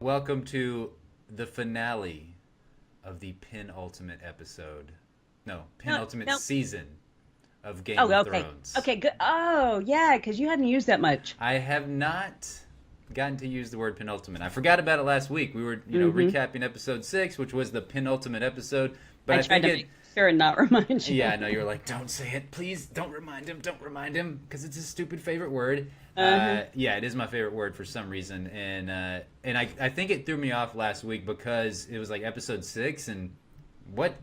Welcome to the finale of the penultimate episode. No, No, penultimate no. season of Game Oh, of okay. Thrones. Okay, good. Oh, yeah, because you hadn't used that much. I have not gotten to use the word penultimate. I forgot about it last week. We were, Hmm. recapping episode 6, which was the penultimate episode. But I I tried think to it, make sure and not remind you. yeah, I know you were like, don't say it, please. Don't remind him, because it's his stupid favorite word. Uh-huh. Yeah, it is my favorite word for some reason, and I think it threw me off last week because it was like episode 6, and what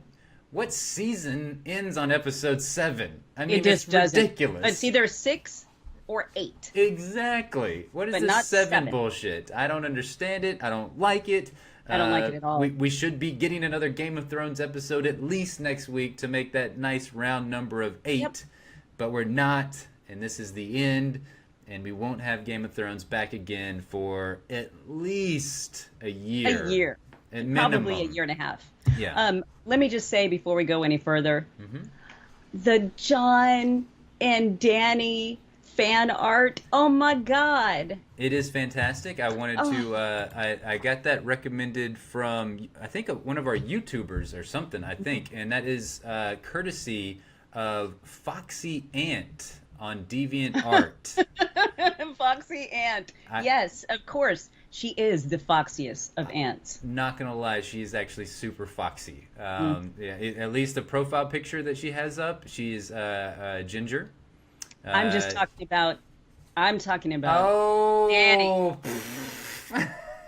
what season ends on episode 7? I It mean, it's just doesn't. It's ridiculous. either 6 or 8, Exactly. What is but this not 7 7. bullshit? I don't understand it. I don't like it. I don't like it at We all. we should be getting another Game of Thrones episode at least next week to make that nice round number of Yep. 8, but we're not, and this is the end, and we won't have Game of Thrones back again for at least a A year, year, at probably a minimum. year and a half. Yeah. Let me just say before we go any further, Hmm. the John and Danny fan art. Oh my God. It is fantastic. I wanted Oh, to. I got that recommended from I think one of our YouTubers or something. I think, and that is courtesy of Foxy Ant on DeviantArt. Foxy Ant. I Yes, of course. She is the foxiest of ants. not gonna lie, she's actually super foxy. Mm. Yeah, at least the profile picture that she has up, she's ginger. I'm just Uh, talking about. I'm talking about Danny. Oh,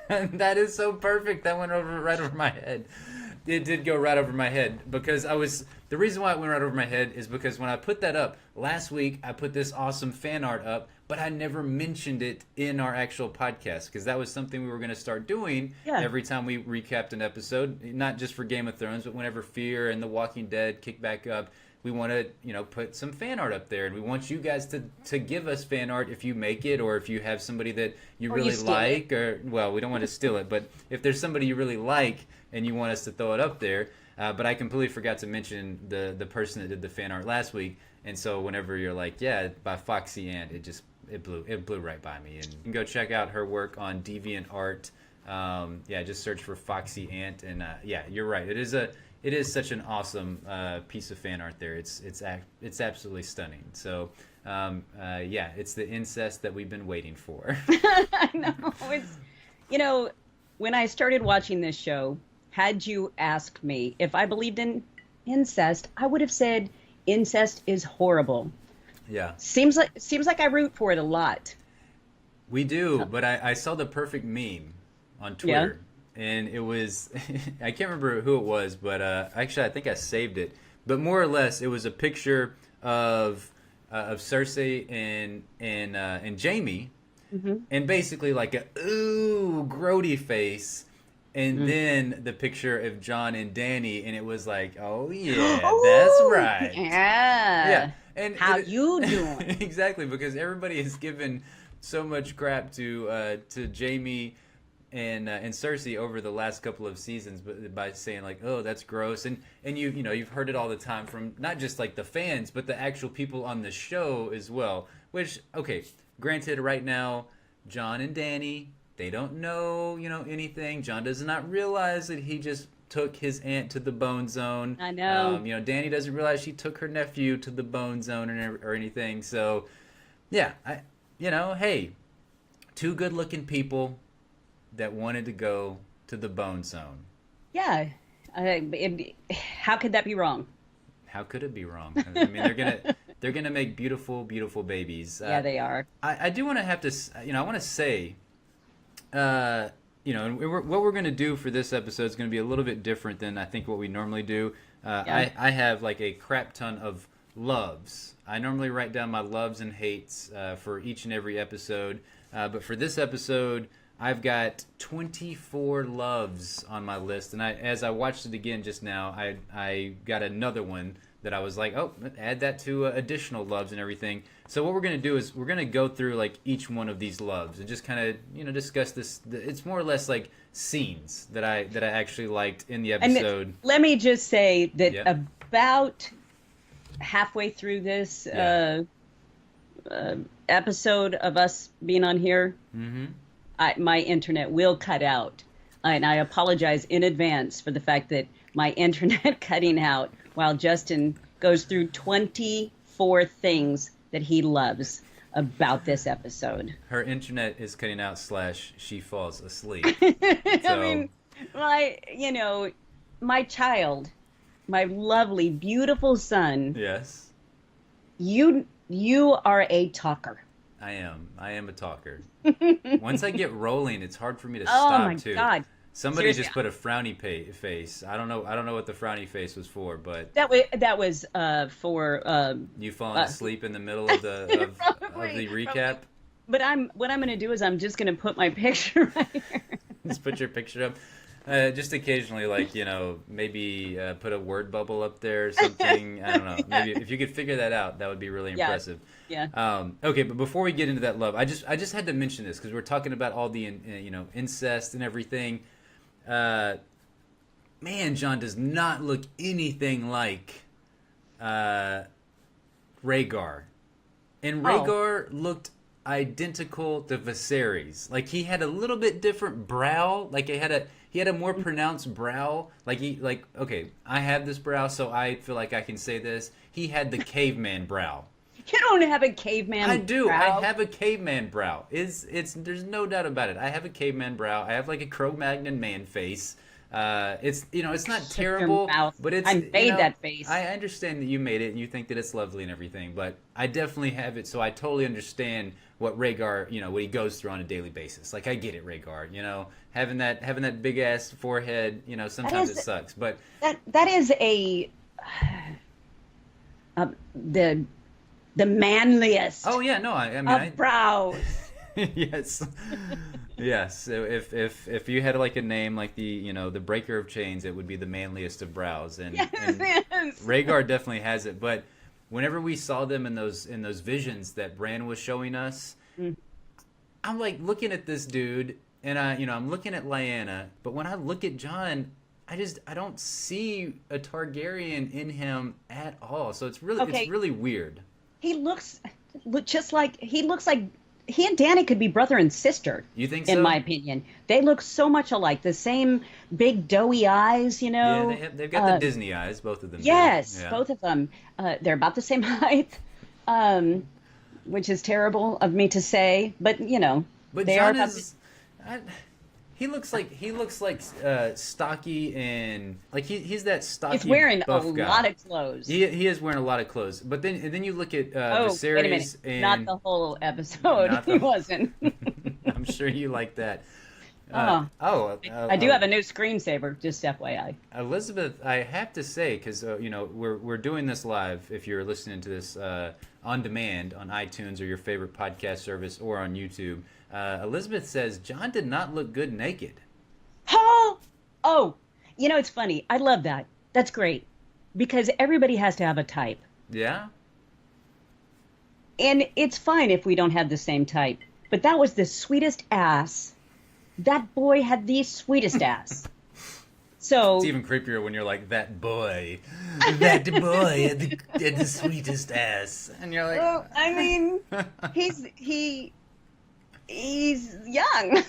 that is so perfect. That went over right over my head. It did go right over my head because the reason why it went right over my head is because when I put that up last week, I put this awesome fan art up, but I never mentioned it in our actual podcast because that was something we were going to start doing Yeah. every time we recapped an episode, not just for Game of Thrones, but whenever Fear and The Walking Dead kick back up, we want to put some fan art up there, and we want you guys to give us fan art if you make it, or if you have somebody that you Or you really steal it. like, or well, we don't want to steal it, but if there's somebody you really like and you want us to throw it up there. But I completely forgot to mention the person that did the fan art last week, and so whenever you're like, yeah, by Foxy Ant, it blew right by me. And you can go check out her work on DeviantArt. Yeah, just search for Foxy Ant, and yeah, you're right. It is such an awesome piece of fan art there. It's absolutely stunning. So yeah, it's the incest that we've been waiting for. I know. You know, when I started watching this show, had you asked me if I believed in incest, I would have said incest is horrible. Yeah, Seems like I root for it a lot. we do. But I saw the perfect meme on Yeah. Twitter, and it was I can't remember who it was, but actually I think I saved it. But more or less, it was a picture of Cersei and Jamie, Hmm. and basically like a ooh grody face, and then the picture of John and Danny, and it was like, oh yeah, that's Oh, right. Yeah, yeah. and How you doing? exactly, because everybody has given so much crap to Jamie and Cersei over the last couple of seasons, but by saying like, oh, that's gross, and you've heard it all the time from not just like the fans, but the actual people on the show as well. Which, okay, granted, right now, John and Danny, they don't know anything. John does not realize that he just took his aunt to the bone zone. I know. Danny doesn't realize she took her nephew to the bone zone or anything. So, yeah, hey, two good-looking people that wanted to go to the bone zone. Yeah. How could that be wrong? How could it be wrong? I mean, they're gonna make beautiful, beautiful babies. Yeah, they are. I do want to have to, I want to say, and what we're going to do for this episode is going to be a little bit different than I think what we normally do. Yeah. I have like a crap ton of loves. I normally write down my loves and hates for each and every episode, but for this episode, I've got 24 loves on my list, and as I watched it again just now, I got another one that I was like, oh, add that to additional loves and everything. So what we're going to do is we're going to go through like each one of these loves and just kind of discuss this. It's more or less like scenes that I actually liked in the And episode. let me just say that Yep. about halfway through this Yeah. episode of us being on here, Mm-hmm. my internet will cut out. And I apologize in advance for the fact that my internet cutting out while Justin goes through 24 things that he loves about this episode. Her internet is cutting out / she falls asleep. I mean, my child, my lovely, beautiful son, Yes, you are a talker. I am. I am a talker. Once I get rolling, it's hard for me to Oh stop my too. God. Somebody Seriously. just put a frowny face. I don't know. I don't know what the frowny face was for, but That was for you falling asleep in the middle of the Probably, recap. but what I'm going to do is I'm just going to put my picture right here. Just put your picture up. Just occasionally, maybe put a word bubble up there or something. I don't know. Maybe if you could figure that out, that would be really Yeah. impressive. Yeah. Okay, but before we get into that love, I just had to mention this because we're talking about all the incest and everything. Man, John does not look anything like Rhaegar, and Rhaegar looked identical to Viserys. Like he had a little bit different brow. Like he had a more pronounced brow. Okay, I have this brow, so I feel like I can say this. He had the caveman brow. You don't have a caveman I do. brow. I have a caveman brow. It's there's no doubt about it. I have a caveman brow. I have like a Cro-Magnon man face. It's not Shut your terrible, mouth. but it's I made that face. I understand that you made it and you think that it's lovely and everything, but I definitely have it, so I totally understand what Rhaegar, what he goes through on a daily basis. Like I get it, Rhaegar. Having that big ass forehead, sometimes it sucks, but That is the manliest oh yeah, no, I mean, of brows. yes. Yes. So if you had like a name like the breaker of chains, it would be the manliest of brows, and Yes. Rhaegar definitely has it. But whenever we saw them in those visions that Bran was showing us, I'm like looking at this dude, and I'm looking at Lyanna, but when I look at Jon, I don't see a Targaryen in him at all. So it's really weird. He looks just like he and Dany could be brother and sister. You think so? In my opinion, they look so much alike. The same big doughy eyes, Yeah, they've got the Disney eyes, both of them. Yes, do. Yeah. both of them. They're about the same height, which is terrible of me to say, but But they Jon are. he looks like stocky, and like he's that stocky. He's wearing a buff guy. lot of clothes. He is wearing a lot of clothes. But then you look at Viserys, wait a minute! and Not the whole episode. He wasn't. I'm sure you like that. I do have a new screensaver, just FYI. Elizabeth, I have to say, because we're doing this live. If you're listening to this on demand on iTunes or your favorite podcast service or on YouTube, Elizabeth says Jon did not look good naked. Oh, it's funny. I love that. That's great, because everybody has to have a type, Yeah. and it's fine if we don't have the same type. But that was the sweetest ass. That boy had the sweetest ass. So It's even creepier when you're like, that boy had the sweetest ass, and you're like, well, I mean, he's young.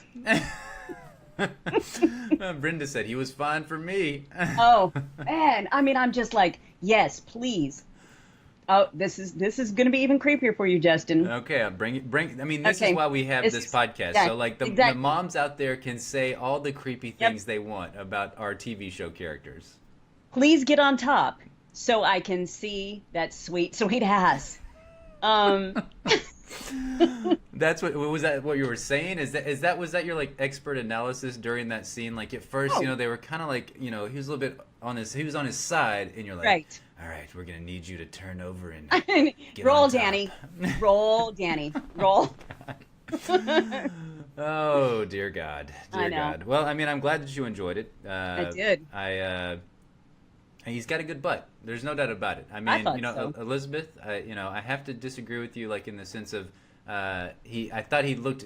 Brenda said he was fine for me. Oh man, I mean, I'm just like, yes, please. Oh, this is going to be even creepier for you, Justin. Okay, bring. I mean, this Okay. is why we have this podcast. Yeah, So, like, the exactly. moms out there can say all the creepy things they want about our TV show characters. Please get on top so I can see that sweet, sweet ass. That's what was that? What you were saying was that your like expert analysis during that scene? Like at first, they were kind of like he was a little bit on his. He was on his side, and you're like, Right. All right, we're gonna need you to turn over and get Roll, on top." Danny. Roll, Danny. Roll. Oh dear God, I dear know. God. Well, I mean, I'm glad that you enjoyed it. I did. He's got a good butt. There's no doubt about it. I I mean, thought so. Elizabeth. I have to disagree with you, like in the sense of I thought he looked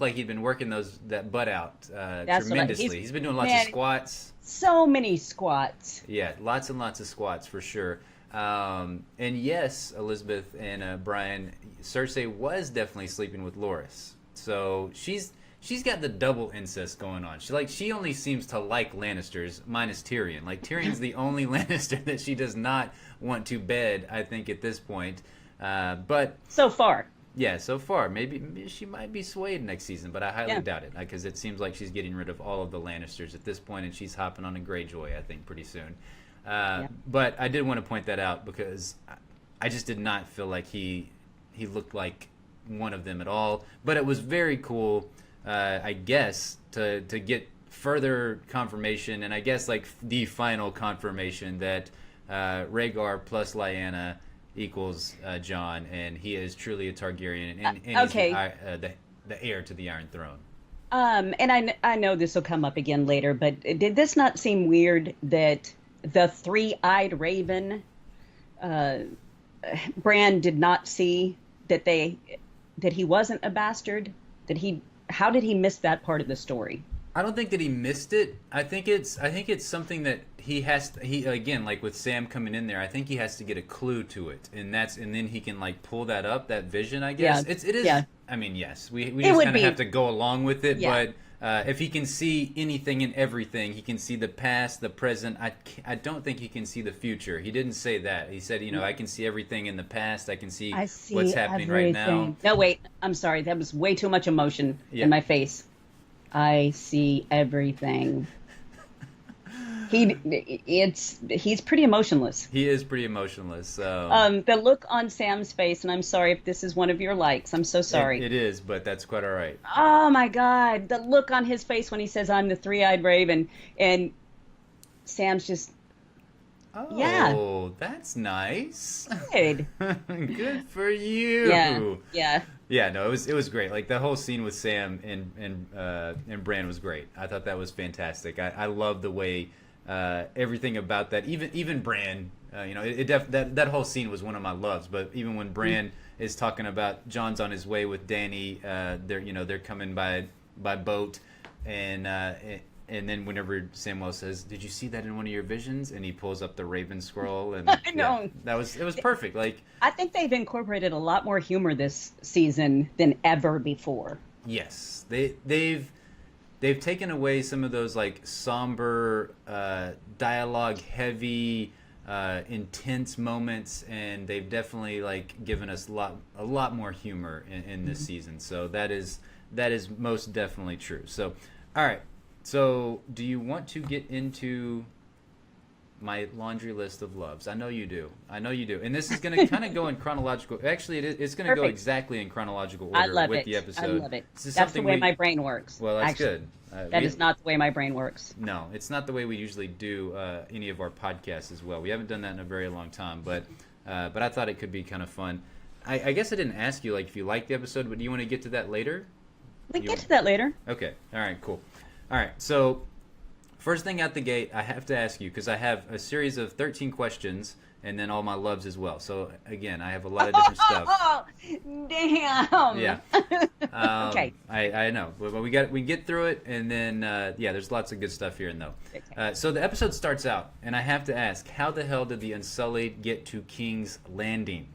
like he'd been working that butt out That's what tremendously. He's been doing lots of squats. So many squats. Yeah, lots and lots of squats for sure. And yes, Elizabeth and Brian, Cersei was definitely sleeping with Loras. So she's she's got the double incest going on. She only seems to like Lannisters minus Tyrion. Like Tyrion's the only Lannister that she does not want to bed, I think, at this point. But so far. yeah, so far. Maybe she might be swayed next season, but I highly doubt it because it seems like she's getting rid of all of the Lannisters at this point, and she's hopping on a Greyjoy, I think, pretty soon. But I did want to point that out because I just did not feel like he looked like one of them at all. But it was very cool, I guess, to get further confirmation, and I guess like the final confirmation that Rhaegar plus Lyanna equals Jon, and he is truly a Targaryen, and he's the heir to the Iron Throne. And I know this will come up again later, but did this not seem weird that the three-eyed raven, Bran did not see that he wasn't a bastard? How did he miss that part of the story? I don't think that he missed it. I think it's something that he again, like with Sam coming in there, I think he has to get a clue to it, and then he can like pull that up, that vision, I guess. It is. Yeah. I mean, yes, we just kind of have to go along with it, but if he can see anything and everything, he can see the past, the present. I don't think he can see the future. He didn't say that. He said, I can see everything in the past. I can see what's happening right now. No, wait. I'm sorry. That was way too much emotion in my face. I see everything. He's pretty emotionless. He is pretty emotionless. So. The look on Sam's face, and I'm sorry if this is one of your likes. I'm so sorry. It is, but that's quite all right. Oh my God, the look on his face when he says, "I'm the three-eyed raven," and Sam's just. Oh, that's nice. Good. Good for you. Yeah. Yeah, no, it was great. Like the whole scene with Sam and Bran was great. I thought that was fantastic. I love the way everything about that. Even Bran, that whole scene was one of my loves. But even when Bran is talking about Jon's on his way with Dany, they're coming by boat, and then whenever Samwell says, "Did you see that in one of your visions?" and he pulls up the Raven scroll, and I know it was perfect. Like I think they've incorporated a lot more humor this season than ever before. Yes, they've taken away some of those like somber, dialogue heavy, intense moments, and they've definitely like given us a lot more humor in this season. So that is most definitely true. So, all right. So, do you want to get into my laundry list of loves? I know you do. And this is going to kind of go in chronological. Actually, it's going to go exactly in chronological order with the episode. I love it. That's the way my brain works. Well, that's good. That is not the way my brain works. No, it's not the way we usually do any of our podcasts as well. We haven't done that in a very long time, but I thought it could be kind of fun. I guess I didn't ask you like if you liked the episode, but do you want to get to that later? We can get to that later. Okay. All right. Cool. All right, so first thing out the gate, I have to ask you, because I have a series of 13 questions, and then all my loves as well. So, again, I have a lot of different stuff. Oh, damn. Yeah. Okay. I know, but we get through it, and then, there's lots of good stuff here, though. Okay. So the episode starts out, and I have to ask, how the hell did the Unsullied get to King's Landing?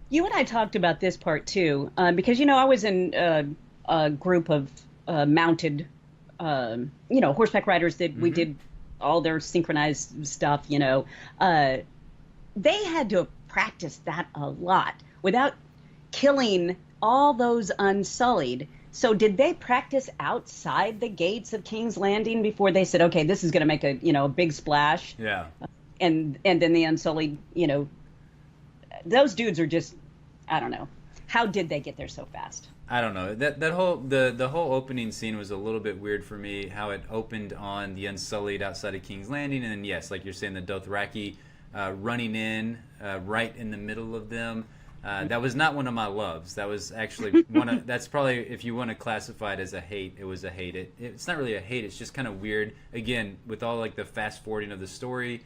You and I talked about this part, too, because, I was in a group of mounted, horseback riders that we did all their synchronized stuff, they had to have practiced that a lot without killing all those Unsullied. So did they practice outside the gates of King's Landing before they said, okay, this is going to make a big splash? Yeah. And then the Unsullied, those dudes are just, I don't know. How did they get there so fast? I don't know. That whole the whole opening scene was a little bit weird for me. How it opened on the Unsullied outside of King's Landing, and then yes, like you're saying, the Dothraki running in right in the middle of them. That was not one of my loves. That was actually that's probably, if you want to classify it as a hate, it was a hate. It's not really a hate. It's just kind of weird. Again, with all like the fast forwarding of the story.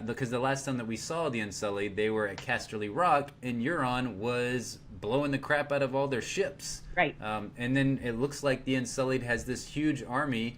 Because the last time that we saw the Unsullied, they were at Casterly Rock, and Euron was blowing the crap out of all their ships. Right. And then it looks like the Unsullied has this huge army,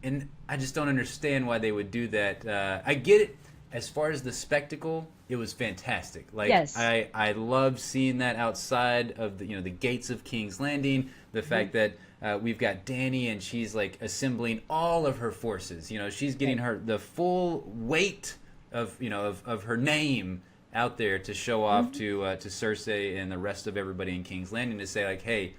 and I just don't understand why they would do that. I get it. as far as the spectacle, it was fantastic. Like Yes. I loved seeing that outside of the gates of King's Landing. The fact that we've got Dany and she's like assembling all of her forces. She's getting the full weight of her name out there to show off to Cersei and the rest of everybody in King's Landing, to say like, hey,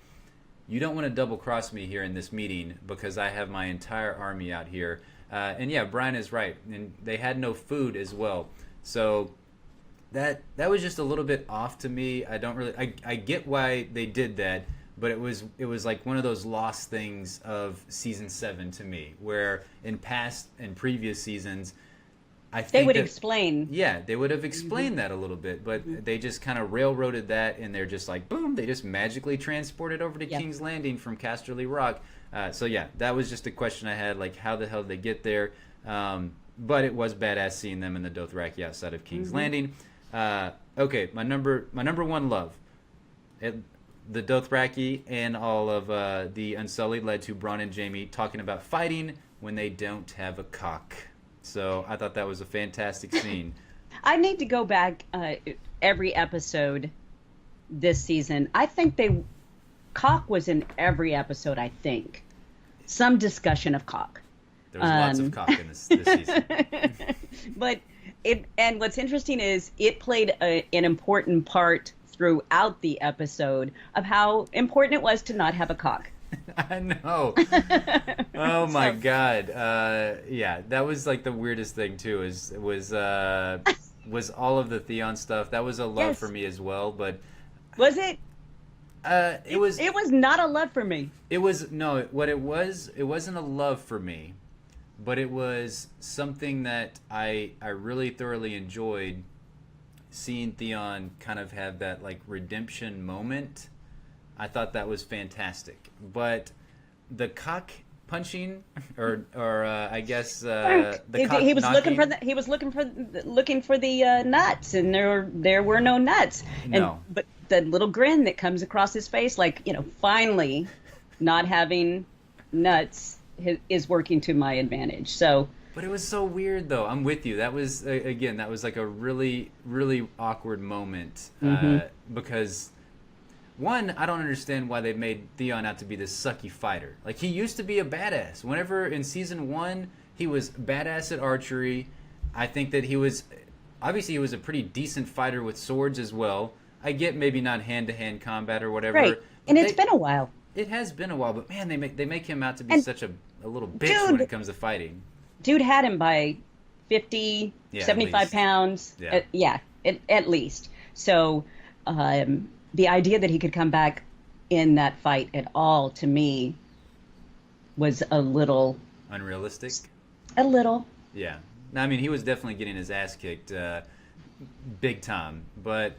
you don't want to double cross me here in this meeting because I have my entire army out here. And yeah, Brian is right, and they had no food as well, so that was just a little bit off to me. I get why they did that, but it was like one of those lost things of season 7 to me, where in past and previous seasons, I think they would explain. Yeah, they would have explained that a little bit, but they just kind of railroaded that, and they're just like, boom, they just magically transported over to King's Landing from Casterly Rock. So yeah, that was just a question I had, like, how the hell did they get there? But it was badass seeing them in the Dothraki outside of King's Landing. Okay, my number one love. The Dothraki and all of the Unsullied led to Bronn and Jaime talking about fighting when they don't have a cock. So I thought that was a fantastic scene. I need to go back every episode this season. I think cock was in every episode, I think. Some discussion of cock. There was lots of cock in this season. But what's interesting is it played an important part throughout the episode of how important it was to not have a cock. I know. Oh my God. Yeah, that was like the weirdest thing too. Was all of the Theon stuff. That was a love for me as well. But was it? It was. It was not a love for me. It was no. What it was. It wasn't a love for me, but it was something that I really thoroughly enjoyed. Seeing Theon kind of have that like redemption moment. I thought that was fantastic, but the cock punching, or I guess the cock he was knocking, looking for the nuts, and there were no nuts. No. But the little grin that comes across his face, like, finally, not having nuts is working to my advantage. So. But it was so weird, though. I'm with you. That was that was like a really, really awkward moment because. One, I don't understand why they made Theon out to be this sucky fighter. Like, he used to be a badass. Whenever in season 1, he was badass at archery. I think that he was a pretty decent fighter with swords as well. I get maybe not hand-to-hand combat or whatever. Right, and it's been a while. It has been a while, but man, they make him out to be such a little bitch when it comes to fighting. Dude had him by 50, 75 pounds. At least. So, the idea that he could come back in that fight at all, to me, was a little... Unrealistic? A little. Yeah. No, I mean, he was definitely getting his ass kicked big time, but...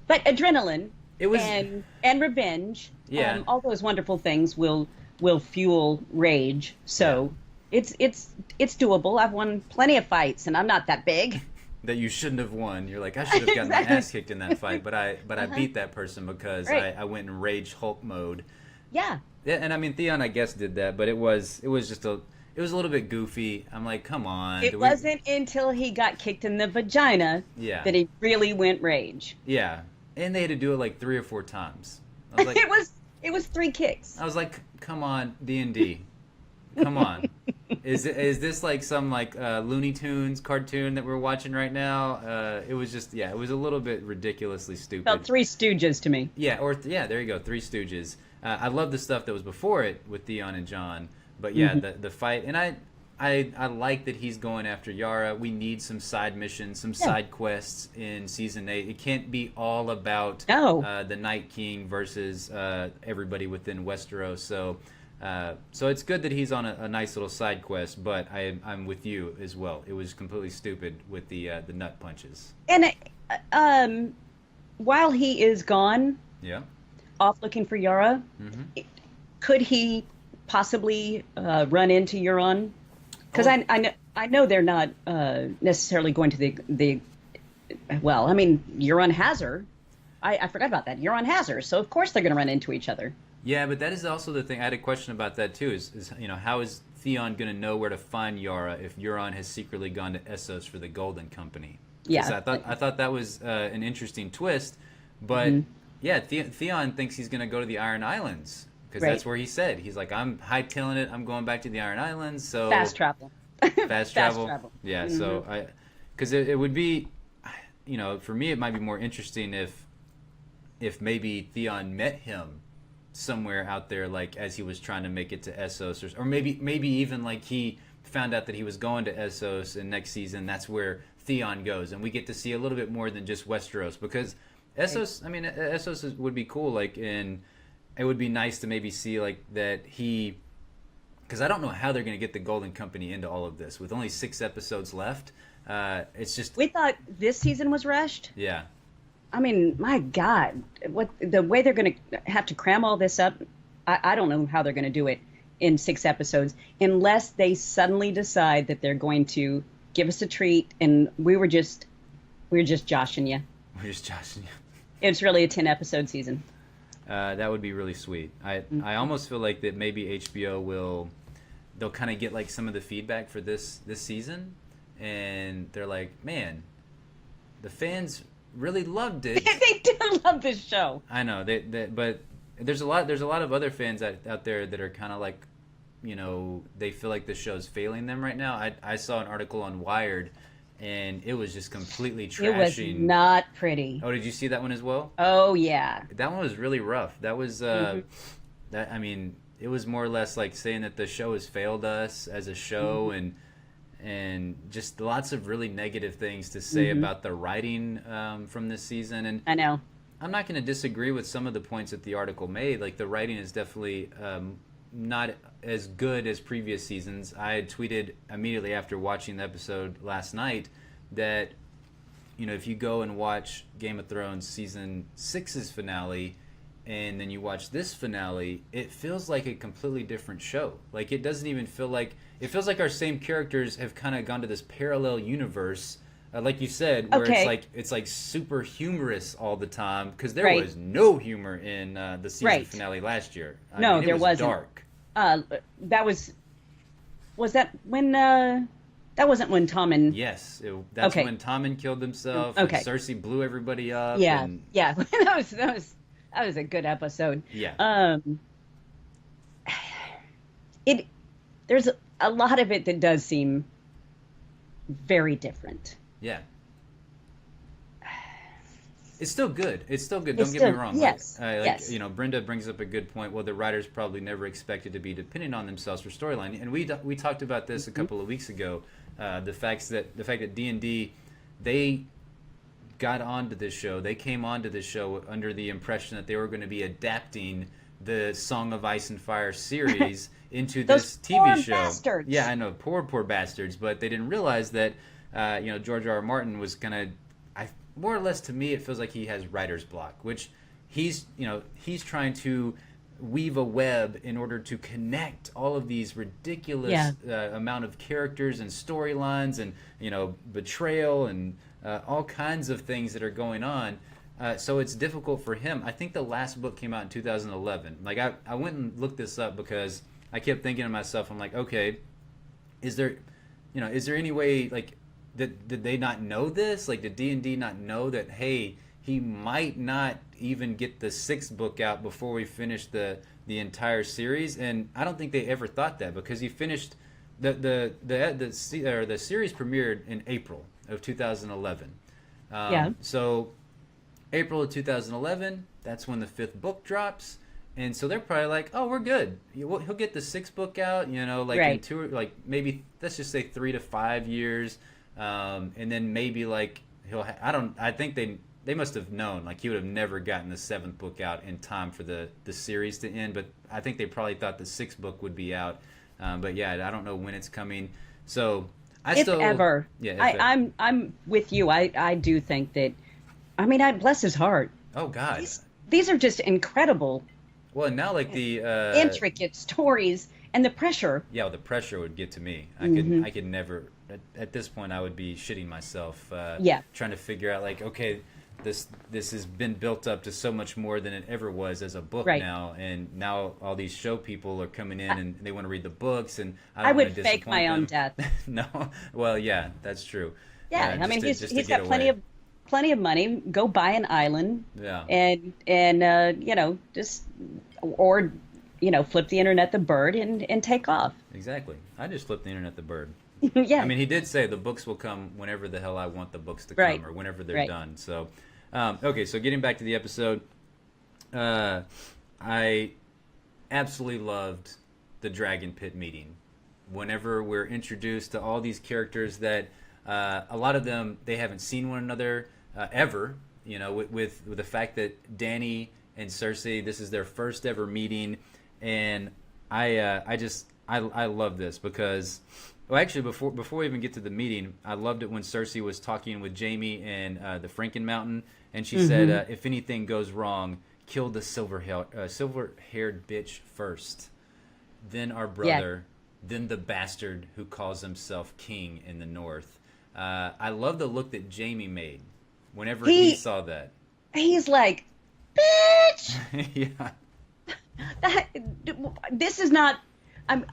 But adrenaline it was... and revenge, all those wonderful things will fuel rage. So it's doable. I've won plenty of fights, and I'm not that big. That you shouldn't have won. You're like, I should have gotten my ass kicked in that fight, but I beat that person because I went in Rage Hulk mode. Yeah. Yeah, and I mean Theon, I guess, did that, but it was just a little bit goofy. I'm like, come on. It wasn't until he got kicked in the vagina that he really went rage. Yeah, and they had to do it like 3 or 4 times. I was like, it was 3 kicks. I was like, come on, D&D. Come on. Is this like some like Looney Tunes cartoon that we're watching right now? It was just it was a little bit ridiculously stupid. Felt Three Stooges to me. Yeah, there you go, Three Stooges. I love the stuff that was before it with Theon and Jon, but yeah, the fight, and I like that he's going after Yara. We need some side missions, some side quests in season 8. It can't be all about the Night King versus everybody within Westeros. So it's good that he's on a nice little side quest, but I'm with you as well. It was completely stupid with the nut punches. And while he is gone, off looking for Yara, could he possibly run into Euron? Because I know they're not necessarily going to the. Well, I mean, Euron has her. I forgot about that. Euron has her, so of course they're going to run into each other. Yeah, but that is also the thing. I had a question about that too. Is how is Theon going to know where to find Yara if Euron has secretly gone to Essos for the Golden Company? 'Cause Yeah. I thought that was an interesting twist, but yeah, Theon thinks he's going to go to the Iron Islands because that's where he said he's like, I'm hightailing it. I'm going back to the Iron Islands. So Fast travel. fast travel. Yeah. So because it would be, for me it might be more interesting if maybe Theon met him somewhere out there, like as he was trying to make it to Essos, or maybe even like he found out that he was going to Essos, and next season that's where Theon goes, and we get to see a little bit more than just Westeros, because Essos, I mean, Essos would be cool, like, and it would be nice to maybe see like that he, because I don't know how they're going to get the Golden Company into all of this with only 6 episodes left. It's just, We thought this season was rushed. yeah. I mean, my God, what the way they're going to have to cram all this up, I don't know how they're going to do it in 6 episodes, unless they suddenly decide that they're going to give us a treat, and we're just joshing you. We're just joshing you. It's really a 10-episode season. That would be really sweet. I almost feel like that maybe HBO they'll kind of get like some of the feedback for this season, and they're like, man, the fans really loved it. They do love this show. I know but there's a lot of other fans out there that are kind of like, they feel like the show's failing them right now. I saw an article on Wired, and it was just completely trashing. It was not pretty. Oh, did you see that one as well? Oh yeah. That one was really rough. That was that, I mean, it was more or less like saying that the show has failed us as a show, and just lots of really negative things to say about the writing from this season. And I know. I'm not going to disagree with some of the points that the article made. Like, the writing is definitely not as good as previous seasons. I had tweeted immediately after watching the episode last night that, if you go and watch Game of Thrones season 6's finale, and then you watch this finale, it feels like a completely different show. Like, it doesn't even feel like, it feels like our same characters have kind of gone to this parallel universe, like you said, where it's like super humorous all the time, because there was no humor in the season finale last year. I mean, there wasn't. Dark. That was that when that wasn't when Tommen. Yes, that's when Tommen killed himself. Okay. And Cersei blew everybody up. Yeah, and, yeah. That was a good episode. Yeah. There's a lot of it that does seem very different. Yeah. It's still good. Don't get me wrong. Yes. Yes. Brenda brings up a good point. Well, the writers probably never expected to be dependent on themselves for storyline. And we talked about this a couple of weeks ago. The fact that D&D, they got onto this show. They came onto this show under the impression that they were going to be adapting the Song of Ice and Fire series into this TV show. Bastards. Yeah, I know, poor bastards. But they didn't realize that George R. R. Martin was gonna, more or less, to me, it feels like he has writer's block, which he's trying to weave a web in order to connect all of these ridiculous amount of characters and storylines and betrayal and all kinds of things that are going on. So it's difficult for him. I think the last book came out in 2011. Like, I went and looked this up because I kept thinking to myself, I'm like, okay, is there any way, like, did they not know this? Like, did D&D not know that, hey, he might not even get the 6th book out before we finish the entire series? And I don't think they ever thought that, because he finished the series premiered in April of 2011. So April of Two,011, that's when the 5th book drops. And so they're probably like, oh, we're good. He'll get the 6th book out, in 2, like, maybe, let's just say 3 to 5 years. And then maybe, like, I think they must have known, like, he would have never gotten the 7th book out in time for the series to end. But I think they probably thought the 6th book would be out. But yeah, I don't know when it's coming. So If ever. I'm with you. I do think that, I mean, bless his heart. Oh, God. These are just incredible. Well, and now, like, the intricate stories and the pressure. Yeah, well, the pressure would get to me. I could never. At this point, I would be shitting myself. Trying to figure out, like, okay, this has been built up to so much more than it ever was as a book Right. now, and now all these show people are coming in and they want to read the books, and I I don't want would to fake my own disappoint death. them. No, well, yeah, that's true. Yeah, I Just mean to, just to he's get got away. plenty of money. Go buy an island, Yeah, and just or flip the internet the bird and take off. exactly. I just flipped the internet the bird. I Yeah, mean, he did say the books will come whenever the hell I want the books to right, come, or whenever they're right. done. So, okay, so getting back to the episode, I absolutely loved the Dragon Pit meeting. Whenever we're introduced to all these characters that a lot of them they haven't seen one another ever. With the fact that Danny and Cersei, this is their first ever meeting, and I love this because. Well, actually, before we even get to the meeting, I loved it when Cersei was talking with Jaime and the Franken Mountain, and she said, "If anything goes wrong, kill the silver-haired bitch first, then our brother, then the bastard who calls himself king in the North." I love the look that Jaime made whenever he saw that. He's like, bitch. Yeah, That, this is not. I'm.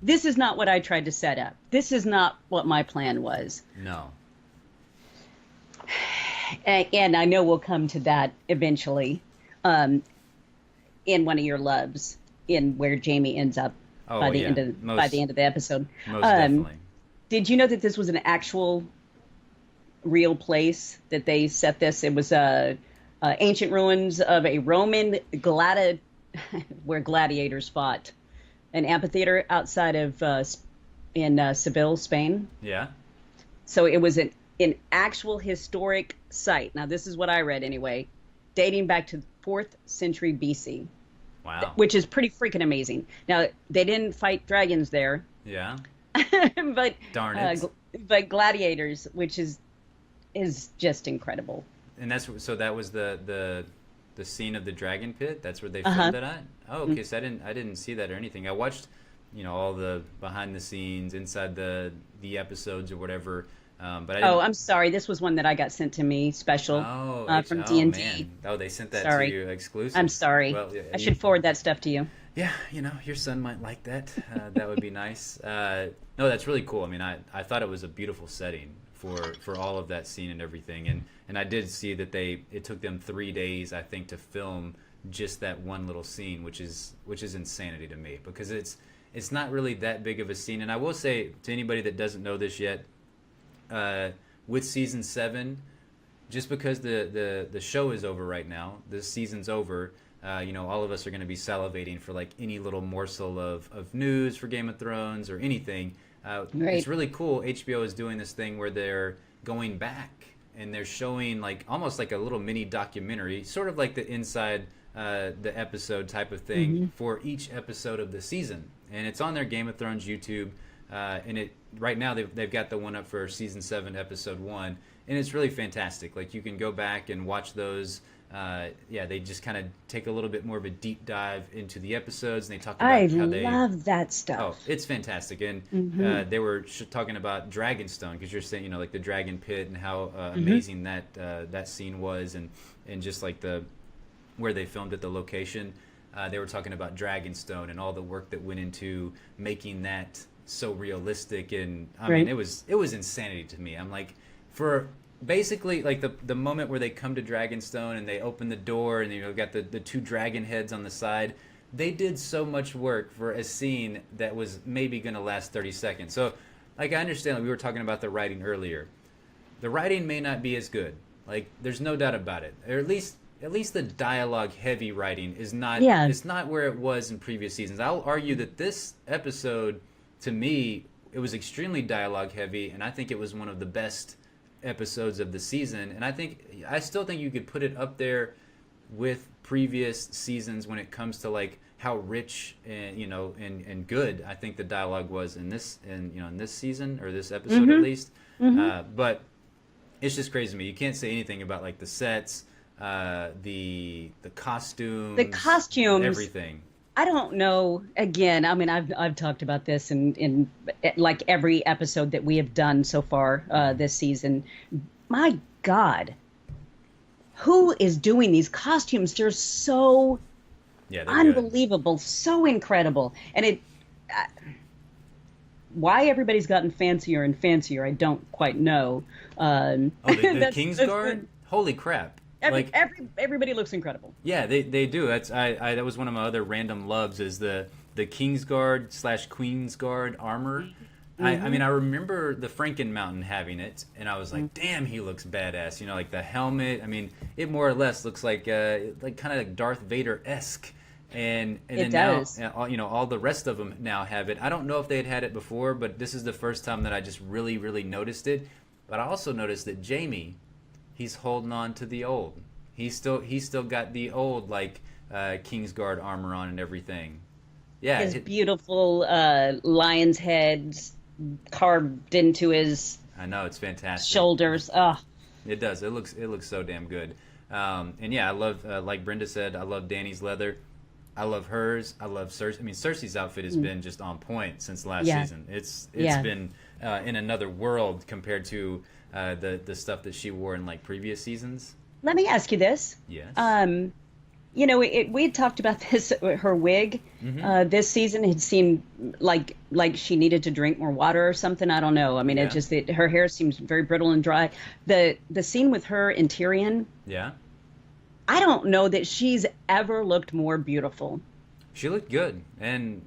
This is not what I tried to set up. This is not what my plan was. no, And I know we'll come to that eventually, in one of your loves, in where Jamie ends up oh by the yeah, end of most, by the end of the episode. most definitely. Did you know that this was an actual, real place that they set this? It was ancient ruins of a Roman where gladiators fought, an amphitheater outside of in Seville, Spain. Yeah, So it was an actual historic site. Now, this is what I read anyway, dating back to 4th century BC, wow, which is pretty freaking amazing. Now, they didn't fight dragons there, yeah, but darn it. but gladiators, which is just incredible. And so that was the scene of the dragon pit. That's where they Uh-huh. filmed it at. Oh, okay. So I didn't see that or anything. I watched, all the behind the scenes, inside the episodes or whatever. But I didn't. Oh, I'm sorry. This was one that I got sent to me special from D&D. Man. Oh, they sent that Sorry. to you exclusive. I'm sorry. Well, yeah, I should forward that stuff to you. Yeah, your son might like that. That would be nice. No, that's really cool. I mean, I thought it was a beautiful setting for all of that scene and everything. And I did see that it took them 3 days, I think, to film just that one little scene, which is insanity to me because it's not really that big of a scene. And I will say to anybody that doesn't know this yet, with season 7, just because the show is over right now, the season's over. All of us are going to be salivating for like any little morsel of news for Game of Thrones or anything. Right. It's really cool. HBO is doing this thing where they're going back and they're showing like almost like a little mini documentary, sort of like the inside the episode type of thing for each episode of the season. And it's on their Game of Thrones YouTube. And right now they've got the one up for season 7, episode 1, and it's really fantastic. Like you can go back and watch those. They just kind of take a little bit more of a deep dive into the episodes, and they talk about how they love that stuff. Oh, it's fantastic. And they were talking about Dragonstone because you're saying, like the Dragon Pit and how amazing that scene was, and just like where they filmed at the location. They were talking about Dragonstone and all the work that went into making that so realistic, and I mean it was insanity to me. I'm like, for basically like the moment where they come to Dragonstone and they open the door and got the 2 dragon heads on the side. They did so much work for a scene that was maybe going to last 30 seconds. So like I understand, like we were talking about the writing earlier. The writing may not be as good. Like there's no doubt about it. Or at least the dialogue heavy writing is not it's not where it was in previous seasons. I'll argue that this episode, to me, it was extremely dialogue heavy, and I think it was one of the best episodes of the season. And I still think you could put it up there with previous seasons when it comes to like how rich and and good I think the dialogue was in this season or this episode at least. But it's just crazy to me. You can't say anything about like the sets, the costumes, everything. I don't know. Again, I mean, I've talked about this in like every episode that we have done so far this season. My God, who is doing these costumes? They're so Yeah, they're good. unbelievable, so incredible. And why everybody's gotten fancier and fancier, I don't quite know. Oh, the That's Kingsguard? Holy crap! Like, everybody looks incredible. yeah, they do. That's I that was one of my other random loves is the Kingsguard slash Queensguard armor. I mean, I remember the Franken Mountain having it, and I was like, "Damn, he looks badass!" You know, like the helmet. I mean, it more or less looks like kind of like Darth Vader esque. And It then does. now, you know, all the rest of them now have it. I don't know if they had it before, but this is the first time that I just really noticed it. But I also noticed that Jamie, he's holding on to the old. He's still got the old like Kingsguard armor on and everything. Yeah, His beautiful lion's head carved into his I know it's fantastic. shoulders. Oh, It does. It looks so damn good. And yeah, I love like Brenda said, I love Danny's leather. I love hers. I love Cersei. I mean, Cersei's outfit has been just on point since last Yeah. season. It's Yeah. been in another world compared to the stuff that she wore in like previous seasons. let me ask you this. Yes. You know, we had talked about this. Her wig this season had seemed like she needed to drink more water or something. I don't know. I mean, Yeah. her hair seems very brittle and dry. The scene with her and Tyrion, Yeah. I don't know that she's ever looked more beautiful. She looked good, and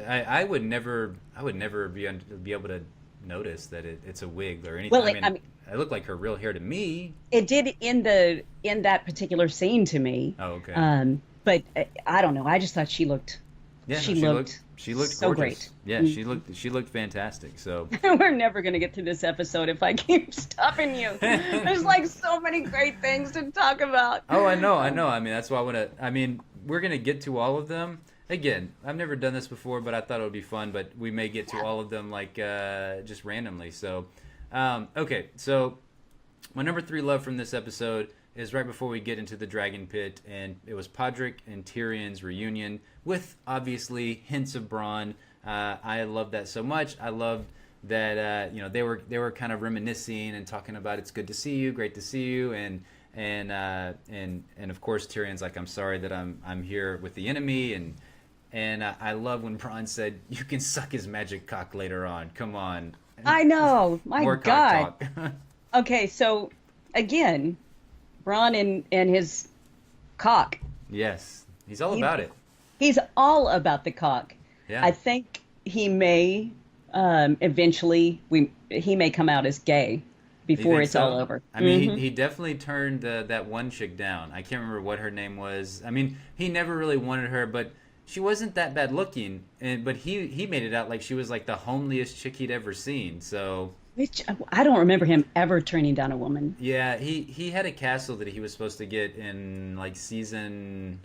I would never be able to notice that it's a wig or anything. Well, I mean, it looked like her real hair to me. It did in that particular scene to me. Oh, okay. But I don't know. I just thought she looked. Yeah, she no, looked she looked so gorgeous. great. Yeah, she looked fantastic. So We're never going to get through this episode if I keep stopping you. There's like so many great things to talk about. oh, I know. I mean, that's why I want to. I mean, we're gonna get to all of them. Again, I've never done this before, but I thought it would be fun. But we may get to all of them like just randomly. So, okay. So, my number 3 love from this episode is right before we get into the Dragon Pit, and it was Podrick and Tyrion's reunion with obviously hints of Bronn. I love that so much. I loved that you know they were kind of reminiscing and talking about it's good to see you, great to see you, and of course Tyrion's like, I'm sorry that I'm here with the enemy, and I love when Bronn said you can suck his magic cock later on. Come on, I know. My more God. cock talk. Okay, so again, Bronn and his cock. Yes, he's all about it. He's all about the cock. Yeah. I think he may eventually he may come out as gay You before think it's so? all over. I mean, he definitely turned that one chick down. I can't remember what her name was. I mean, he never really wanted her, but she wasn't that bad looking. But he made it out like she was like the homeliest chick he'd ever seen. So Which I don't remember him ever turning down a woman. yeah, he had a castle that he was supposed to get in like season.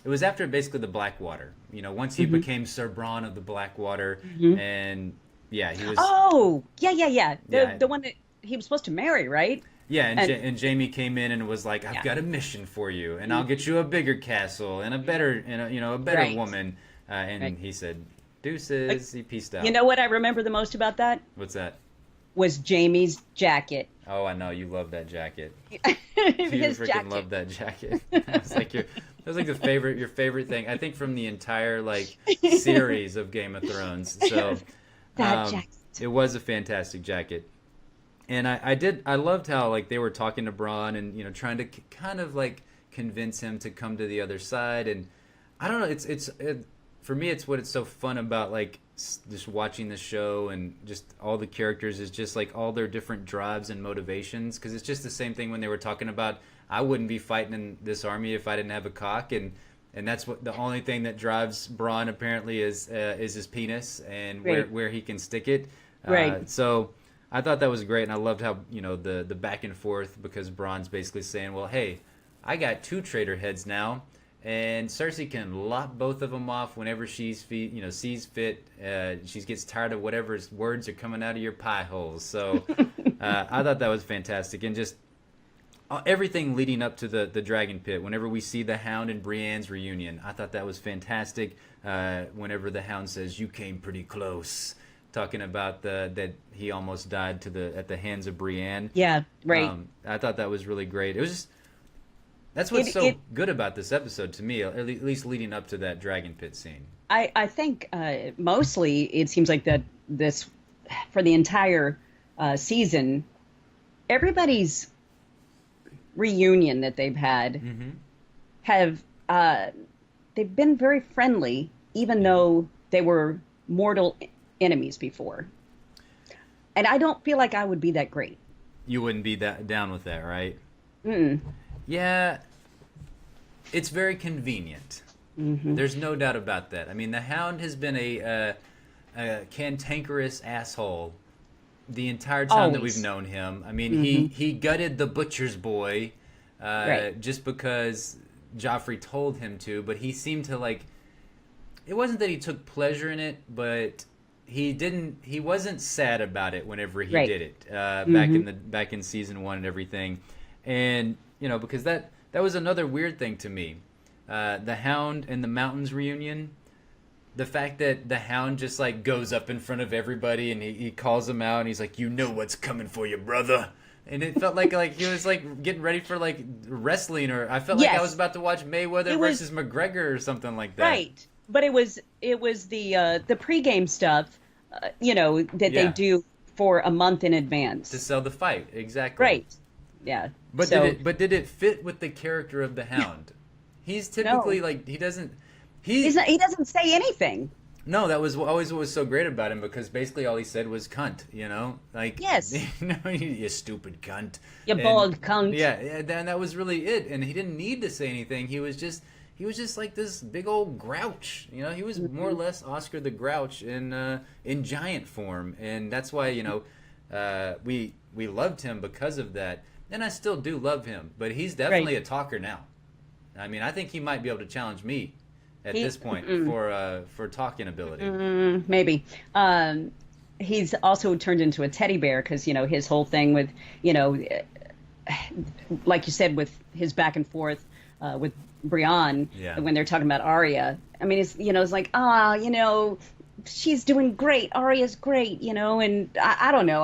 It was after basically the Blackwater. You know, once he became Sir Bronn of the Blackwater, and yeah, he was. Oh, yeah. Yeah. The one that he was supposed to marry, right? Yeah, and, And- and Jamie came in and was like, "I've Yeah. got a mission for you, and I'll get you a bigger castle and a better, a better Right. woman." And Right. he said, "Deuces." He peaced out. You know what I remember the most about that What's that? was Jamie's jacket. Oh, I know you love that jacket. You His freaking jacket. love that jacket. It's like that was like your favorite thing. I think from the entire like series of Game of Thrones. So That jacket. it was a fantastic jacket. And I loved how like they were talking to Bronn and trying to kind of like convince him to come to the other side. And I don't know, for me it's what it's so fun about like just watching the show and just all the characters is just like all their different drives and motivations, because it's just the same thing when they were talking about I wouldn't be fighting in this army if I didn't have a cock, and that's what the only thing that drives Bronn apparently is his penis and Right. where he can stick it. Right. So I thought that was great, and I loved how the back and forth, because Bronn's basically saying, well, hey, I got 2 traitor heads now, and Cersei can lop both of them off whenever sees fit. She gets tired of whatever words are coming out of your pie holes. So I thought that was fantastic, and just everything leading up to the Dragon Pit. Whenever we see the Hound and Brienne's reunion, I thought that was fantastic. Whenever the Hound says, "You came pretty close," talking about that he almost died at the hands of Brienne. Yeah, right. I thought that was really great. It was just That's what's It, so it good about this episode to me, at least leading up to that dragon pit scene. I think mostly it seems like that this for the entire season, everybody's reunion that they've had Mm-hmm. have they've been very friendly, even though they were mortal enemies before. And I don't feel like I would be that great. You wouldn't be that down with that, right? Mm. Yeah, it's very convenient. Hmm. There's no doubt about that. I mean, the Hound has been a cantankerous asshole the entire time that we've Always. known him. I mean, Hmm. he gutted the butcher's boy Right. just because Joffrey told him to, but he seemed to like. It wasn't that he took pleasure in it, but he didn't. He wasn't sad about it whenever he Right. did it Hmm. back in season one and everything, and because that was another weird thing to me. The Hound and the Mountains reunion, the fact that the Hound just like goes up in front of everybody and he calls them out and he's like, "You know what's coming for you, brother." And it felt like he was like getting ready for like wrestling, or I felt like I was Yes. about to watch Mayweather It was versus McGregor or something like that. right. But it was the pregame stuff, that they Yeah. do for a month in To advance. sell the fight, exactly. Right. Yeah. But So did it fit with the character of the Hound? He's typically no, like he doesn't he doesn't say anything. No, that was always what was so great about him, because basically all he said was cunt, like Yes. you stupid cunt. You And bald cunt. yeah, and that was really it. And he didn't need to say anything. He was just like this big old grouch. He was more or less Oscar the Grouch in giant form, and that's why we loved him because of that. And I still do love him, but he's definitely Right. a talker now. I mean, I think he might be able to challenge me at He this point for talking ability. Maybe. He's also turned into a teddy bear because his whole thing with like you said, with his back and forth with Brienne, Yeah. when they're talking about Arya. I mean, it's like, she's doing great. Arya's great, and I don't know.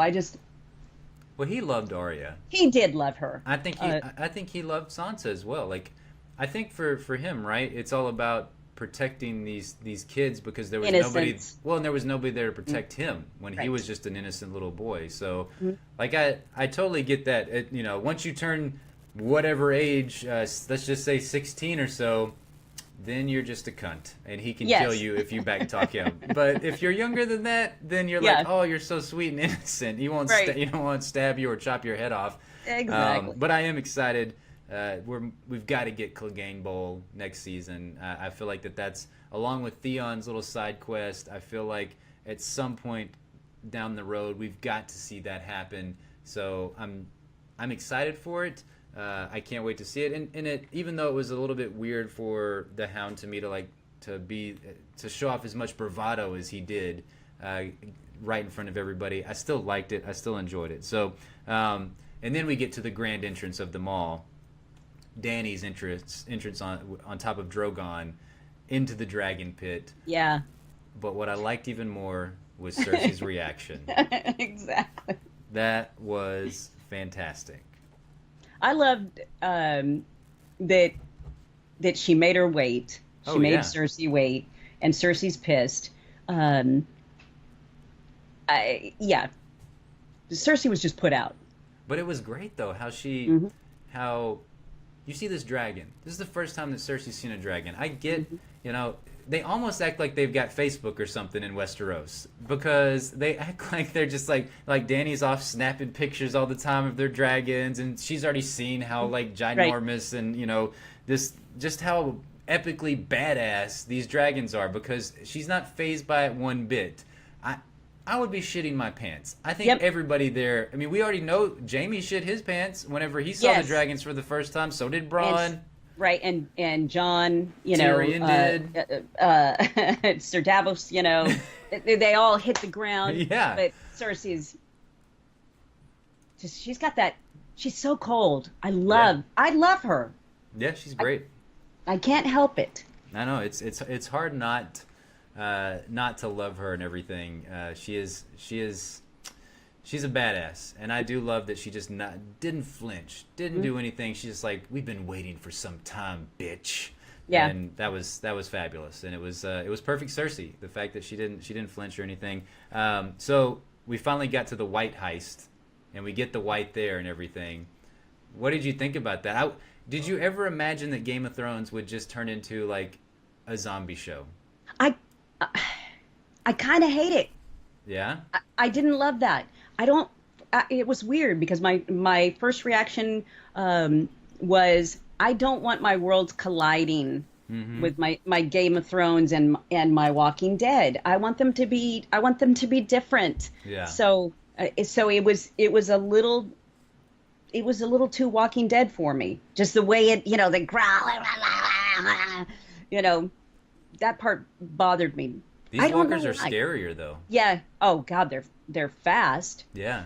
Well, he loved Arya. He did love her. I think he loved Sansa as well. Like, I think for him, right? It's all about protecting these kids, because there was nobody. Innocence. Well, and there was nobody there to protect him when he Right. was just an innocent little boy. So, like, I totally get that. Once you turn whatever age, let's just say 16 or so, then you're just a cunt, and he can Yes. kill you if you backtalk him. But if you're younger than that, then you're Yeah. like, oh, you're so sweet and innocent. He won't Right. he won't stab you or chop your head off. Exactly. But I am excited. We've got to get Clegane Bowl next season. I feel like that's along with Theon's little side quest. I feel like at some point down the road we've got to see that happen. So I'm excited for it. I can't wait to see it. And it, even though it was a little bit weird for the Hound to me to show off as much bravado as he did right in front of everybody, I still liked it. I still enjoyed it. So and then we get to the grand entrance of the mall. Dany's entrance on top of Drogon into the dragon pit. Yeah. But what I liked even more was Cersei's reaction. Exactly. That was fantastic. I loved that she made her wait. She Oh, made yeah. Cersei wait, and Cersei's pissed. Yeah, Cersei was just put out. But it was great though how you see this dragon. This is the first time that Cersei's seen a dragon. I get, they almost act like they've got Facebook or something in Westeros, because they act like they're just like Dany's off snapping pictures all the time of their dragons, and she's already seen how like ginormous and this just how epically badass these dragons are, because she's not fazed by it one bit. I would be shitting my pants. I think Yep. everybody there. I mean, we already know Jaime shit his pants whenever he saw Yes. the dragons for the first time. So did Bronn. Right, and John, Tyrion did. Sir Davos, they all hit the ground. Yeah. But Cersei's she's got that. She's so cold. I love her. Yeah, she's great. I can't help it. I know it's hard not to love her and everything. She is She's a badass, and I do love that she just didn't flinch, didn't do anything. She's just like, we've been waiting for some time, bitch. Yeah. And that was fabulous, and it was perfect Cersei. The fact that she didn't flinch or anything. So we finally got to the white heist, and we get the white there and everything. What did you think about that? Did you ever imagine that Game of Thrones would just turn into like a zombie show? I I kind of hate it. Yeah. I didn't love that. I don't. It was weird because my first reaction was I don't want my worlds colliding with my Game of Thrones and my Walking Dead. I want them to be different. Yeah. So it was a little too Walking Dead for me. Just the way it, the growl, that part bothered me. These walkers are scarier though. Yeah. Oh God, they're fast. Yeah.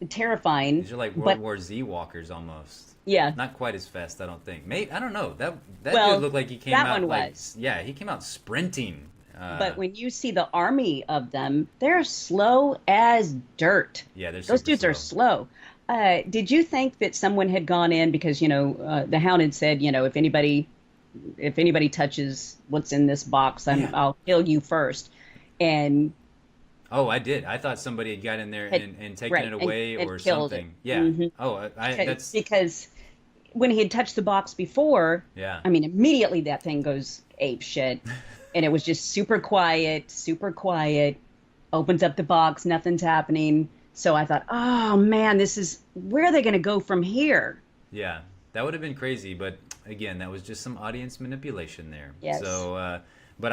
Terrifying. These are like World War Z walkers almost. Yeah. Not quite as fast, I don't think. Maybe, I don't know. That Well, dude looked like he came that out one like was. yeah, he came out sprinting. But when you see the army of them, they're slow as dirt. Yeah, Those dudes are slow. Did you think that someone had gone in because the Hound had said if anybody touches what's in this box, I'll kill you first, and oh, I did. I thought somebody had got in there and taken it away and or killed something. it. Yeah. Mhm. Oh, that's because when he had touched the box before, yeah. I mean, immediately that thing goes ape shit, and it was just super quiet. Opens up the box, nothing's happening. So I thought, oh man, where are they going to go from here? Yeah, that would have been crazy, but again, that was just some audience manipulation there. Yes. So, but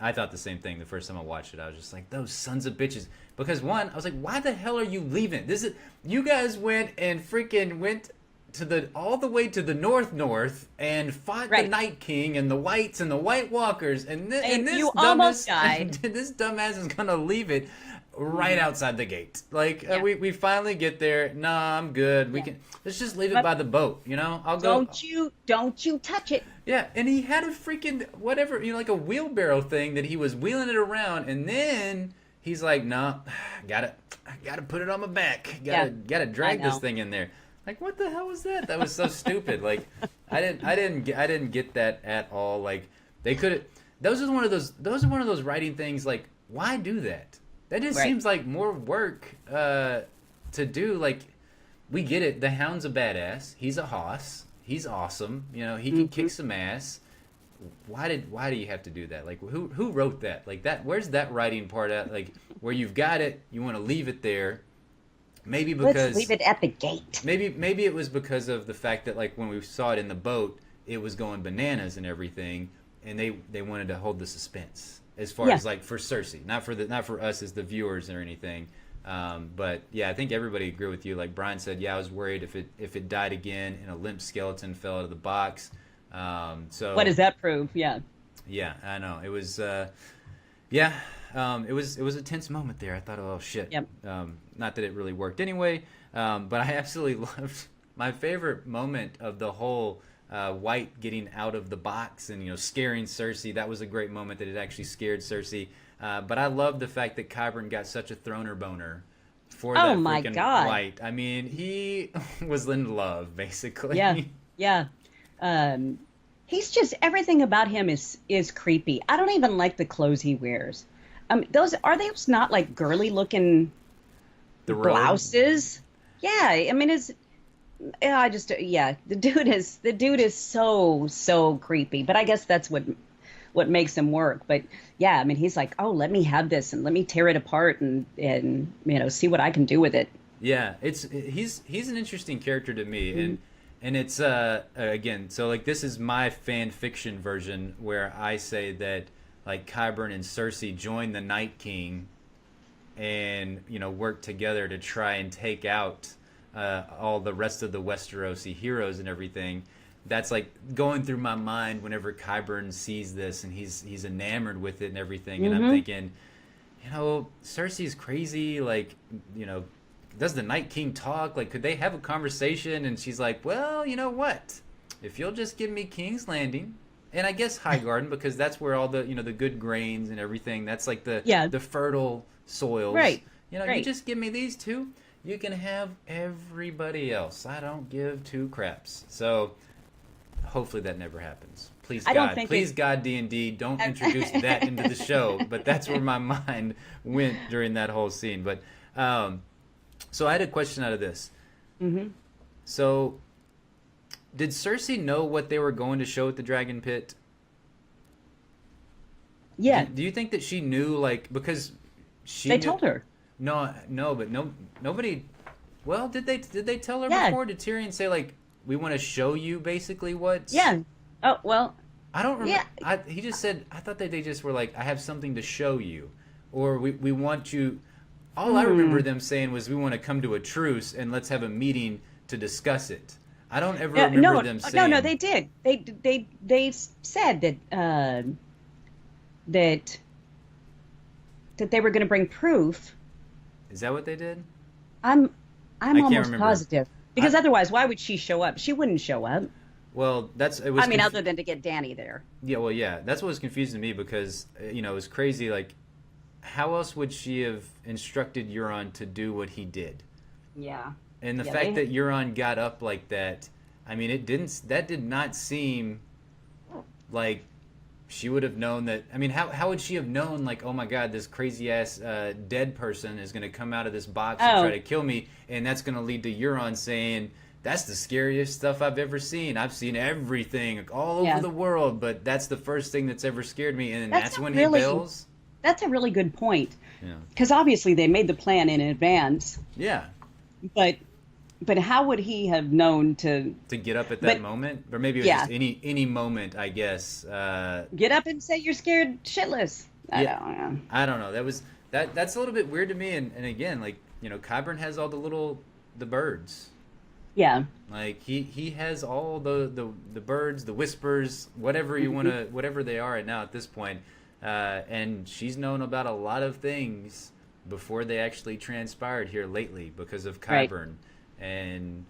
I thought the same thing the first time I watched it. I was just like, those sons of bitches. Because one, I was like, why the hell are you leaving? You guys went all the way to the north and fought the Night King and the Whites and the White Walkers, and this you dumbass, almost died. This dumbass is gonna leave it right outside the gate. Like we finally get there. Nah, I'm good. Let's just leave it by the boat. I'll go. Don't you touch it. Yeah, and he had a freaking whatever, like a wheelbarrow thing that he was wheeling it around, and then he's like, "No, I gotta put it on my back. Gotta drag this thing in there." Like, what the hell was that? That was so stupid. Like, I didn't get that at all. Like, they could. Those are one of those writing things. Like, why do that? That just seems like more work to do. Like, we get it. The Hound's a badass. He's a hoss. He's awesome. He can kick some ass. Why do you have to do that? Like, who wrote that? Like that. Where's that writing part at? Like, where you've got it, you want to leave it there. Maybe because let's leave it at the gate. Maybe it was because of the fact that like when we saw it in the boat, it was going bananas and everything, and they wanted to hold the suspense as far as like for Cersei, not for us as the viewers or anything. But yeah, I think everybody agree with you. Like Brian said, I was worried if it died again and a limp skeleton fell out of the box. So what does that prove? Yeah. Yeah, I know. It was it was a tense moment there. I thought, oh shit. Yep. Not that it really worked anyway, but I absolutely loved my favorite moment of the whole White getting out of the box and scaring Cersei. That was a great moment that it actually scared Cersei. But I love the fact that Qyburn got such a throner boner for that freaking White. I mean, he was in love basically. Yeah. He's just everything about him is creepy. I don't even like the clothes he wears. Those not like girly looking blouses? Yeah, I mean the dude is so creepy. But I guess that's what makes him work. But yeah, I mean he's like, oh, let me have this and let me tear it apart and see what I can do with it. Yeah, he's an interesting character to me, and it's again, so like this is my fan fiction version where I say that like Qyburn and Cersei join the Night King and work together to try and take out all the rest of the Westerosi heroes and everything. That's like going through my mind whenever Qyburn sees this and he's enamored with it and everything. And I'm thinking, Cersei's crazy. Like, does the Night King talk? Like, could they have a conversation? And she's like, well, you know what? If you'll just give me King's Landing, and I guess Highgarden, because that's where all the the good grains and everything. That's like the fertile soils. Right. You know, you Great. just give me these two, you can have everybody else. I don't give two craps. So hopefully that never happens. Please I don't God, think please it. God, D&D, don't introduce that into the show. But that's where my mind went during that whole scene. But so I had a question out of this. Hmm. So did Cersei know what they were going to show at the Dragon Pit? Yeah, Do you think that she knew, like, because she they knew? told her. No, but nobody. Well, did they tell her Yeah, before? Did Tyrion say, like, we want to show you basically what's? yeah. Oh well, I don't remember. yeah. He just said. I thought that they just were like, I have something to show you, or we want you. All I remember Hmm. them saying was, we want to come to a truce and let's have a meeting to discuss it. I don't ever No, remember no, them no, no. saying. They did. They said that that that they were going to bring proof. Is that what they did? I'm I'm I can't almost remember. positive I, because otherwise, why would she show up? She wouldn't show up. well, it was I mean, other than to get Danny there. yeah, well, yeah, that's what was confusing to me because it was crazy. Like, how else would she have instructed Euron to do what he did? Yeah. And the Yeah. fact that Euron got up like that, I mean, that did not seem like she would have known that. I mean, how would she have known, like, oh my God, this crazy ass dead person is going to come out of this box and try Oh, to kill me, and that's going to lead to Euron saying, that's the scariest stuff I've ever seen. I've seen everything, like, all over yeah. the world, but that's the first thing that's ever scared me, and then That's that's a when he really bails. that's a really good point Yeah, because obviously they made the plan in advance, yeah. but how would he have known to? To get up at that But moment, or maybe it was yeah, just any moment, I guess. get up and say you're scared shitless. I Yeah, don't know. I don't know. That's a little bit weird to me. And again, like, Qyburn has all the birds. Yeah. Like, he has all the birds, the whispers, whatever you Hmm. wanna, whatever they are right now at this point. And she's known about a lot of things before they actually transpired here lately because of Right. Qyburn. And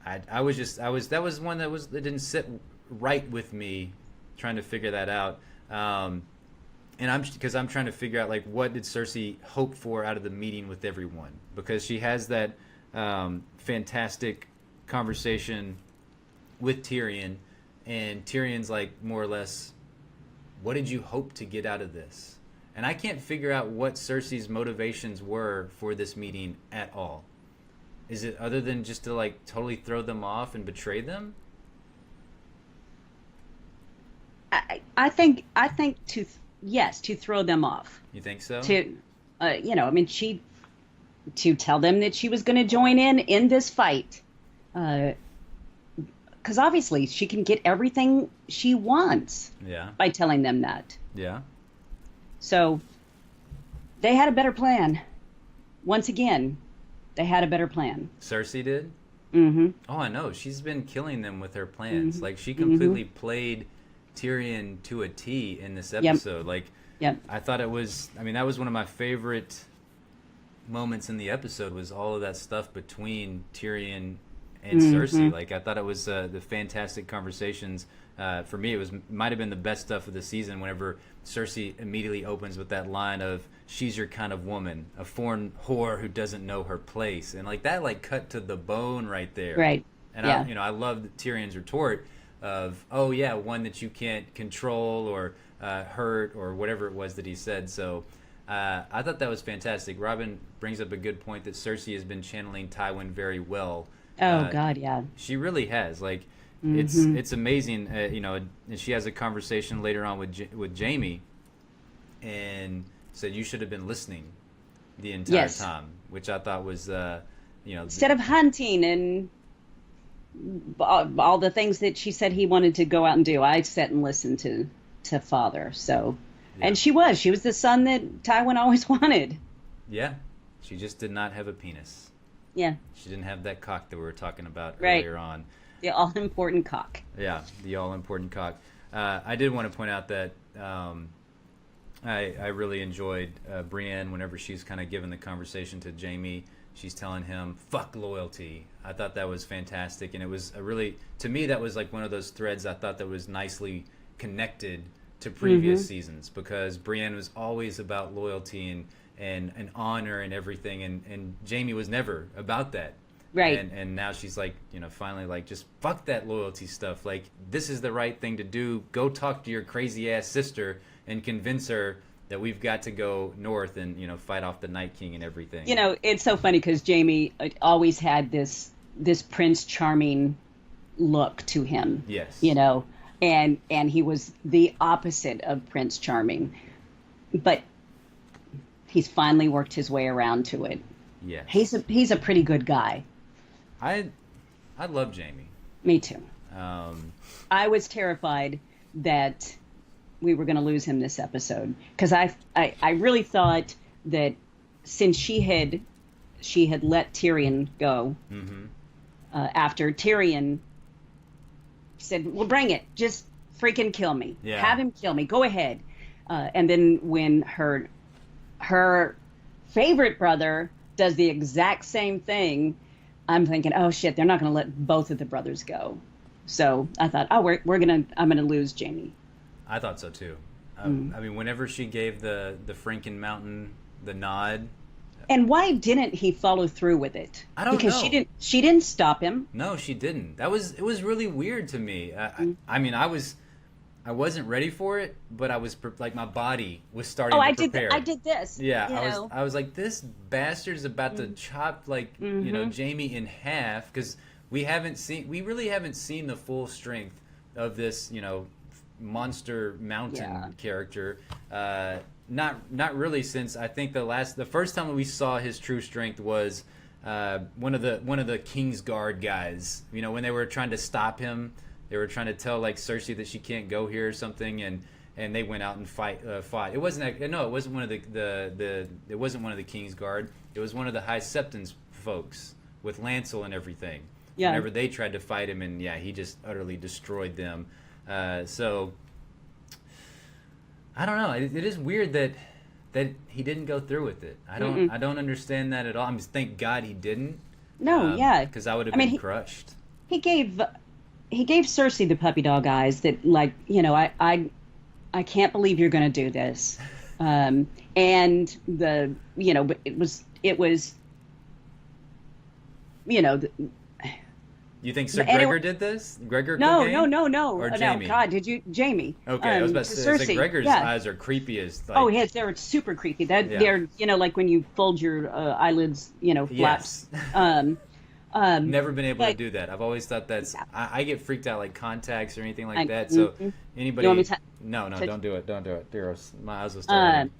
that was one that didn't sit right with me, trying to figure that out. And I'm trying to figure out, like, what did Cersei hope for out of the meeting with everyone, because she has that fantastic conversation with Tyrion, and Tyrion's like, more or less, what did you hope to get out of this? And I can't figure out what Cersei's motivations were for this meeting at all. Is it other than just to, like, totally throw them off and betray them? I think yes, to throw them off. You think so? To I mean, she to tell them that she was going to join in this fight. Because obviously she can get everything she wants Yeah. by telling them that. Yeah. So they had a better plan. Once again, they had a better plan. Cersei did? Mm-hmm. Oh, I know. She's been killing them with her plans. Mm-hmm. Like, she Mm-hmm. completely played Tyrion to a T in this Yep. episode. Like, Yep. I thought it was, I mean, that was one of my favorite moments in the episode, was all of that stuff between Tyrion and Cersei. Mm-hmm. Like, I thought it was the fantastic conversations. For me, it might have been the best stuff of the season whenever Cersei immediately opens with that line of, she's your kind of woman, a foreign whore who doesn't know her place. And, like, that, like, cut to the bone right there. Right. And Yeah. I love Tyrion's retort of, oh yeah, one that you can't control or hurt or whatever it was that he said. So I thought that was fantastic. Robin brings up a good point that Cersei has been channeling Tywin very well. Oh Uh, God, yeah. she really has. Like, Mm-hmm. it's amazing. And she has a conversation later on with Jaime, and said, you should have been listening the entire Yes. time, which I thought was Instead of hunting and all the things that she said he wanted to go out and do, I sat and listened to Father. So, yeah. and she was the son that Tywin always wanted. Yeah, she just did not have a penis. Yeah, She didn't have that cock that we were talking about Right. earlier on. the all important cock. Yeah, the all-important cock. I did want to point out that I really enjoyed Brienne whenever she's kind of giving the conversation to Jaime. She's telling him, fuck loyalty. I thought that was fantastic. And it was to me, that was like one of those threads I thought that was nicely connected to previous seasons, because Brienne was always about loyalty and honor and everything, and Jamie was never about that. Right. And now she's like, finally, like, just fuck that loyalty stuff. Like, this is the right thing to do. Go talk to your crazy ass sister and convince her that we've got to go north and fight off the Night King and everything. It's so funny because Jamie always had this Prince Charming look to him. Yes. And he was the opposite of Prince Charming, but he's finally worked his way around to it. Yeah. He's a pretty good guy. I love Jamie. Me too. I was terrified that we were going to lose him this episode because I really thought that since she had let Tyrion go, after Tyrion said, "Well, bring it, just freaking kill me, have him kill me, go ahead," and then when her favorite brother does the exact same thing, I'm thinking, oh shit, they're not going to let both of the brothers go. So I thought, oh, I'm gonna lose Jamie. I thought so too. I mean, whenever she gave the Franken Mountain the nod. And why didn't he follow through with it? I don't know. Because she didn't stop him. No, she didn't. It was really weird to me. I mean, I wasn't ready for it, but I was like, my body was starting to prepare. I did this. Yeah, I was like, this bastard's about to chop Jamie in half, because we really haven't seen the full strength of this monster mountain character. Not really, since I think the first time we saw his true strength was one of the King's Guard guys. When they were trying to stop him. They were trying to tell like Cersei that she can't go here or something, and they went out and fought. It wasn't one of it wasn't one of the King's Guard. It was one of the High Septon's folks with Lancel and everything. Yeah. Whenever they tried to fight him, and he just utterly destroyed them. So I don't know. It is weird that he didn't go through with it. I don't understand that at all. Thank God he didn't. No, because I would have been crushed. He gave Cersei the puppy dog eyes that, like, I can't believe you're going to do this. And but it was you think Sir Gregor did this? Gregor? No. Or Jamie? No, God, did you, Jamie? Okay, I was about to say, Sir Gregor's eyes are creepy as. Like, they're super creepy. They're like when you fold your eyelids, flaps. Yes. Never been able to do that. I've always thought that's. I get freaked out like contacts or anything like that. So anybody. You want me no, don't do it. Don't do it. Dear, my eyes will start.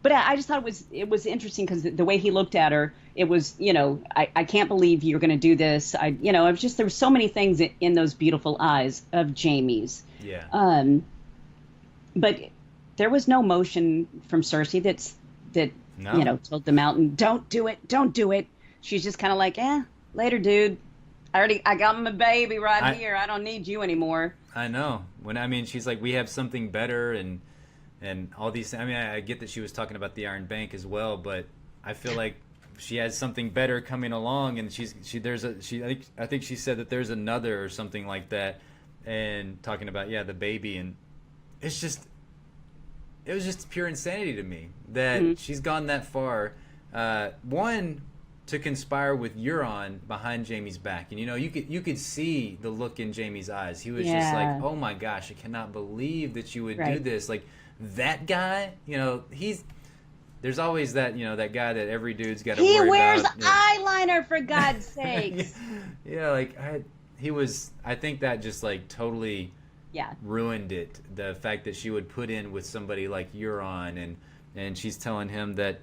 But I just thought it was interesting because the way he looked at her, it was, I can't believe you're going to do this. It was just, there were so many things in those beautiful eyes of Jamie's. Yeah. But there was no motion from Cersei that told the mountain, don't do it. She's just kind of like, later, dude. I got my baby here. I don't need you anymore. I know. She's like, we have something better and all these. I get that she was talking about the Iron Bank as well, but I feel like she has something better coming along, and I think she said that there's another or something like that, and talking about the baby, and it was just pure insanity to me that she's gone that far. One, to conspire with Euron behind Jamie's back, and you could see the look in Jamie's eyes. He was just like, oh my gosh, I cannot believe that you would do this. Like, that guy, there's always that that guy that every dude's got to worry about. He wears eyeliner, for God's sakes. I think that just like totally ruined it. The fact that she would put in with somebody like Euron, and she's telling him that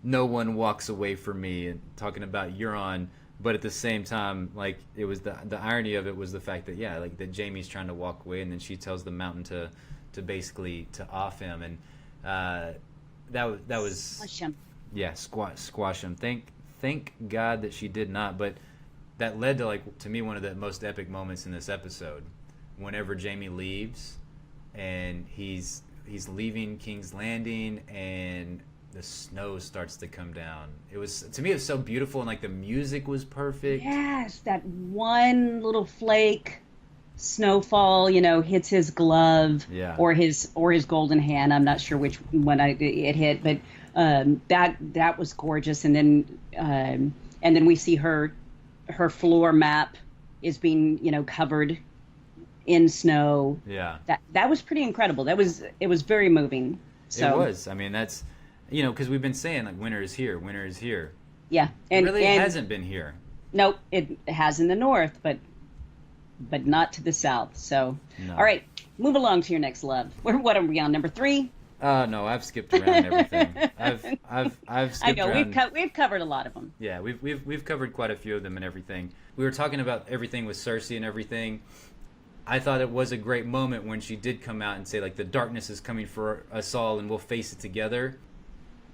no one walks away from me, and talking about Euron, but at the same time, like, it was the irony of it was the fact that that Jamie's trying to walk away, and then she tells the mountain to basically to off him, and that was squash him. Squash him. Thank God that she did not, but that led to me one of the most epic moments in this episode, whenever Jamie leaves and he's leaving King's Landing and the snow starts to come down. It was so beautiful, and like the music was perfect. Yes, that one little flake snowfall, hits his glove Yeah. or his golden hand. I'm not sure which one it hit, but that was gorgeous. And then we see her floor map is being covered in snow. Yeah. That was pretty incredible. It was very moving. So It was. I mean, that's because we've been saying like winter is here, winter is here. yeah, And really, it hasn't been here. nope, it has in the north, but not to the south. So No. all right, move along to your next love. What are we on, number 3? No, I've skipped around everything. I've skipped I know around. we've covered a lot of them. Yeah, we've covered quite a few of them and everything. We were talking about everything with Cersei and everything. I thought it was a great moment when she did come out and say like the darkness is coming for us all and we'll face it together.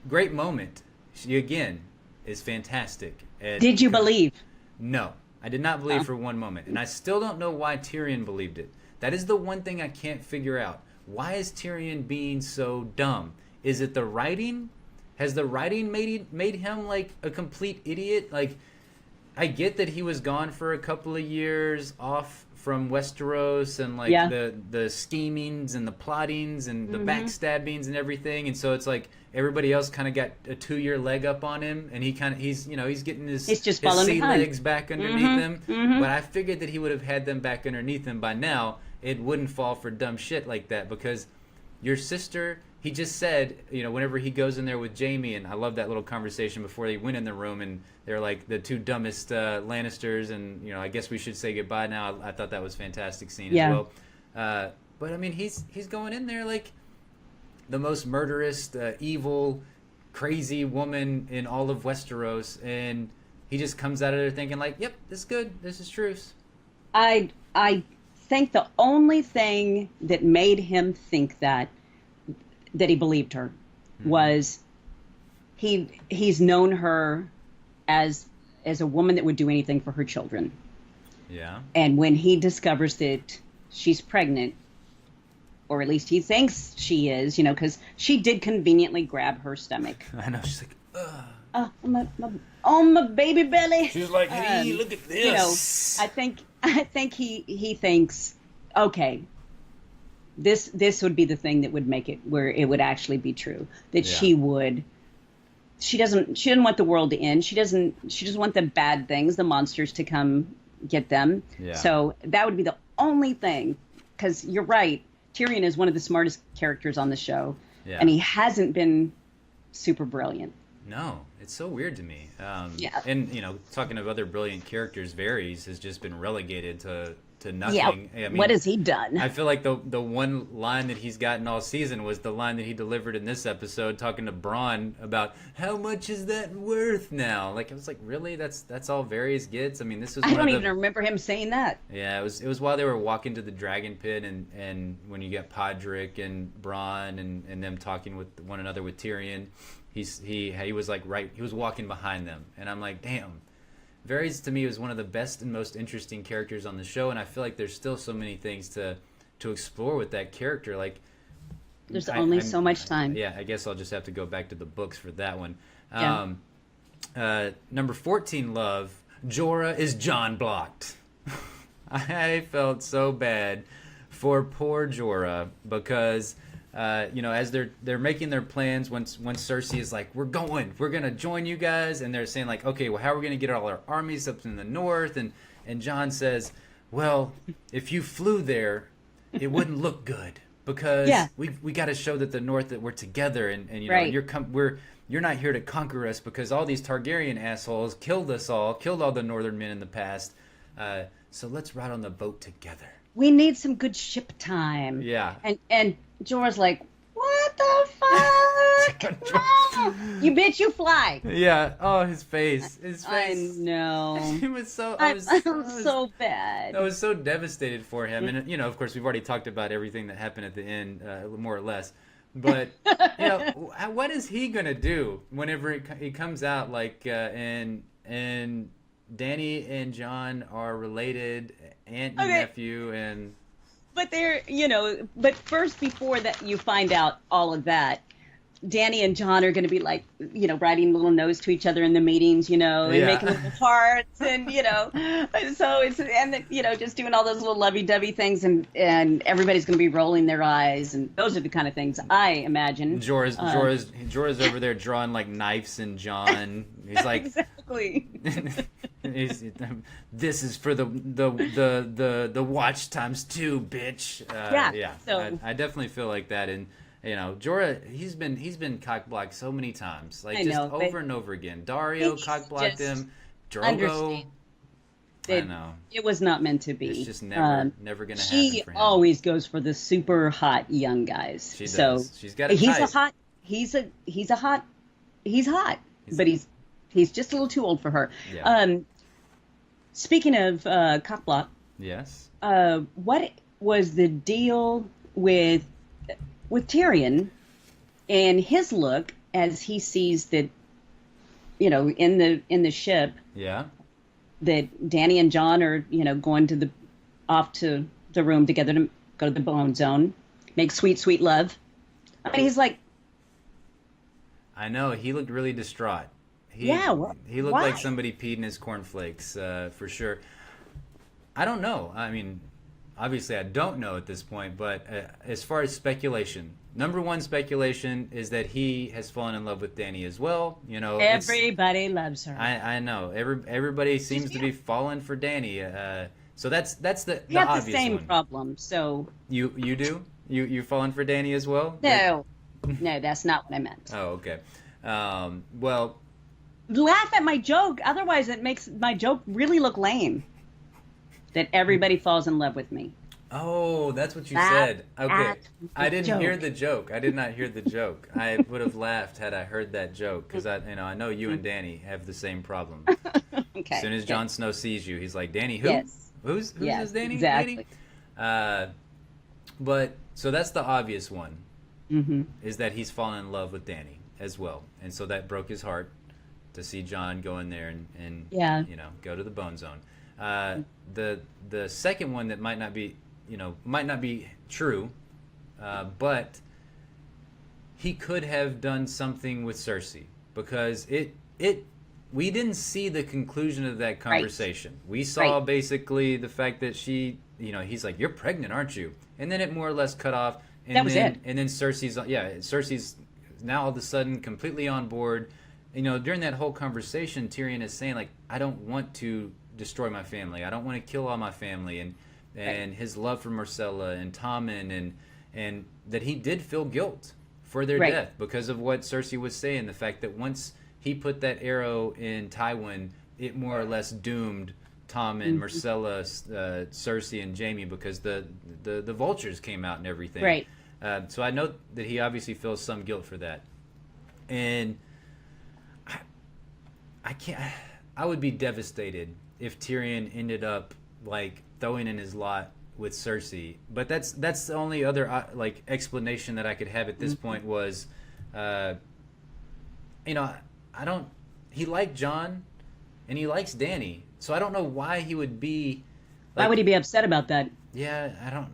Great moment. She again is fantastic. Did you believe? No, I did not believe for one moment, and I still don't know why Tyrion believed it. That is the one thing I can't figure out. Why is Tyrion being so dumb? Is it the writing? Has the writing made him like a complete idiot? Like, I get that he was gone for a couple of years off from Westeros and like the schemings and the plottings and the backstabbings and everything, and so it's like everybody else kind of got a 2-year leg up on him, and he's getting his just his falling sea behind. legs back underneath him. But I figured that he would have had them back underneath him by now. It wouldn't fall for dumb shit like that because your sister. He just said, whenever he goes in there with Jaime, and I love that little conversation before they went in the room, and they're like the two dumbest Lannisters, and I guess we should say goodbye now. I thought that was a fantastic scene as well. But I mean, he's going in there like the most murderous, evil, crazy woman in all of Westeros, and he just comes out of there thinking like, "Yep, this is good. This is truce." I think the only thing that made him think that he believed her was he's known her as a woman that would do anything for her children. Yeah. And when he discovers that she's pregnant, or at least he thinks she is, because she did conveniently grab her stomach. I know, she's like, ugh. My baby belly. She's like, hey, look at this. I think he thinks, okay, this would be the thing that would make it where it would actually be true. That she doesn't want the world to end. She doesn't want the bad things, the monsters to come get them. Yeah. So that would be the only thing. Because you're right, Tyrion is one of the smartest characters on the show, and he hasn't been super brilliant. No, it's so weird to me. Yeah. And talking of other brilliant characters, Varys has just been relegated to nothing. Yeah. I mean, What has he done? I feel like the one line that he's gotten all season was the line that he delivered in this episode, talking to Bronn about how much is that worth now. Like, I was like, really? That's all Varys gets? I mean, this was. I don't even remember him saying that. Yeah, it was while they were walking to the Dragon Pit, and when you get Podrick and Bronn and them talking with one another with Tyrion, he was like he was walking behind them, and I'm like, damn. Varys to me was one of the best and most interesting characters on the show, and I feel like there's still so many things to explore with that character. Like, there's only so much time. Yeah, I guess I'll just have to go back to the books for that one. Yeah. Number 14, love. Jorah is John blocked. I felt so bad for poor Jorah because as they're making their plans, once Cersei is like, we're gonna join you guys, and they're saying like, okay, well, how are we gonna get all our armies up in the north? And Jon says, well, if you flew there, it wouldn't look good because we got to show that the north that we're together, and right. You're not here to conquer us because all these Targaryen assholes killed all the northern men in the past. So let's ride on the boat together. We need some good ship time. Yeah. And Jorah's like, what the fuck? No! You bitch, you fly. Yeah. Oh, his face. I know. It was so. I'm so bad. I was so devastated for him, and of course, we've already talked about everything that happened at the end, more or less. But what is he gonna do whenever he comes out? Like, and Dany and Jon are related, aunt and nephew, and. But but first, before that, you find out all of that. Danny and John are going to be like, writing little notes to each other in the meetings, and Yeah. making little hearts, and so just doing all those little lovey-dovey things, and everybody's going to be rolling their eyes, and those are the kind of things I imagine. Jorah's over there drawing like knives and John. He's like, exactly. This is for the watch times 2, bitch. Yeah. So I definitely feel like that, and Jorah, he's been cock-blocked so many times, like over and over again. Dario cock-blocked him. Drogo. I know. It was not meant to be. It's just never gonna happen for him. She always goes for the super hot young guys. She does. So she's got a type. He's hot, but he's just a little too old for her. Yeah. Speaking of cockblock, yes. What was the deal with Tyrion and his look as he sees that, in the ship, Yeah. that Danny and John are, going off to the room together to go to the Bone Zone, make sweet, sweet love. I mean, he's like, I know, he looked really distraught. He looked why? like somebody peed in his cornflakes, for sure. I don't know. I mean, obviously I don't know at this point, but as far as speculation, number one speculation is that he has fallen in love with Dany as well. Everybody loves her. I know. Everybody seems to be falling for Dany. So that's the obvious one. You have the same problem. So you do? You falling for Dany as well? No, that's not what I meant. Oh, okay. Well, laugh at my joke. Otherwise, it makes my joke really look lame. That everybody falls in love with me. Oh, that's what you said. Okay. I didn't joke. hear the joke. I did not hear the joke. I would have laughed had I heard that joke, because I know you and Dany have the same problem. Okay. As soon as Jon Snow sees you, he's like, Dany, who? Yes. Who's this Dany exactly. lady? But so that's the obvious one, Mm-hmm. is that he's fallen in love with Dany as well, and so that broke his heart to see Jon go in there and go to the Bone Zone. The second one that might not be true, but he could have done something with Cersei, because we didn't see the conclusion of that conversation. Right. We saw basically the fact that she, he's like, "You're pregnant, aren't you?" And then it more or less cut off. And that was it. And then Cersei's now all of a sudden completely on board. During that whole conversation, Tyrion is saying, like, I don't want to destroy my family. I don't want to kill all my family. And his love for Myrcella and Tommen, and that he did feel guilt for their death because of what Cersei was saying. The fact that once he put that arrow in Tywin, it more or less doomed Tommen, Myrcella, Cersei, and Jaime, because the vultures came out and everything. Right. So I know that he obviously feels some guilt for that. And I would be devastated if Tyrion ended up like throwing in his lot with Cersei. But that's the only other explanation that I could have at this point was, he liked Jon and he likes Dany, so I don't know why he would be. Why would he be upset about that? Yeah, I don't.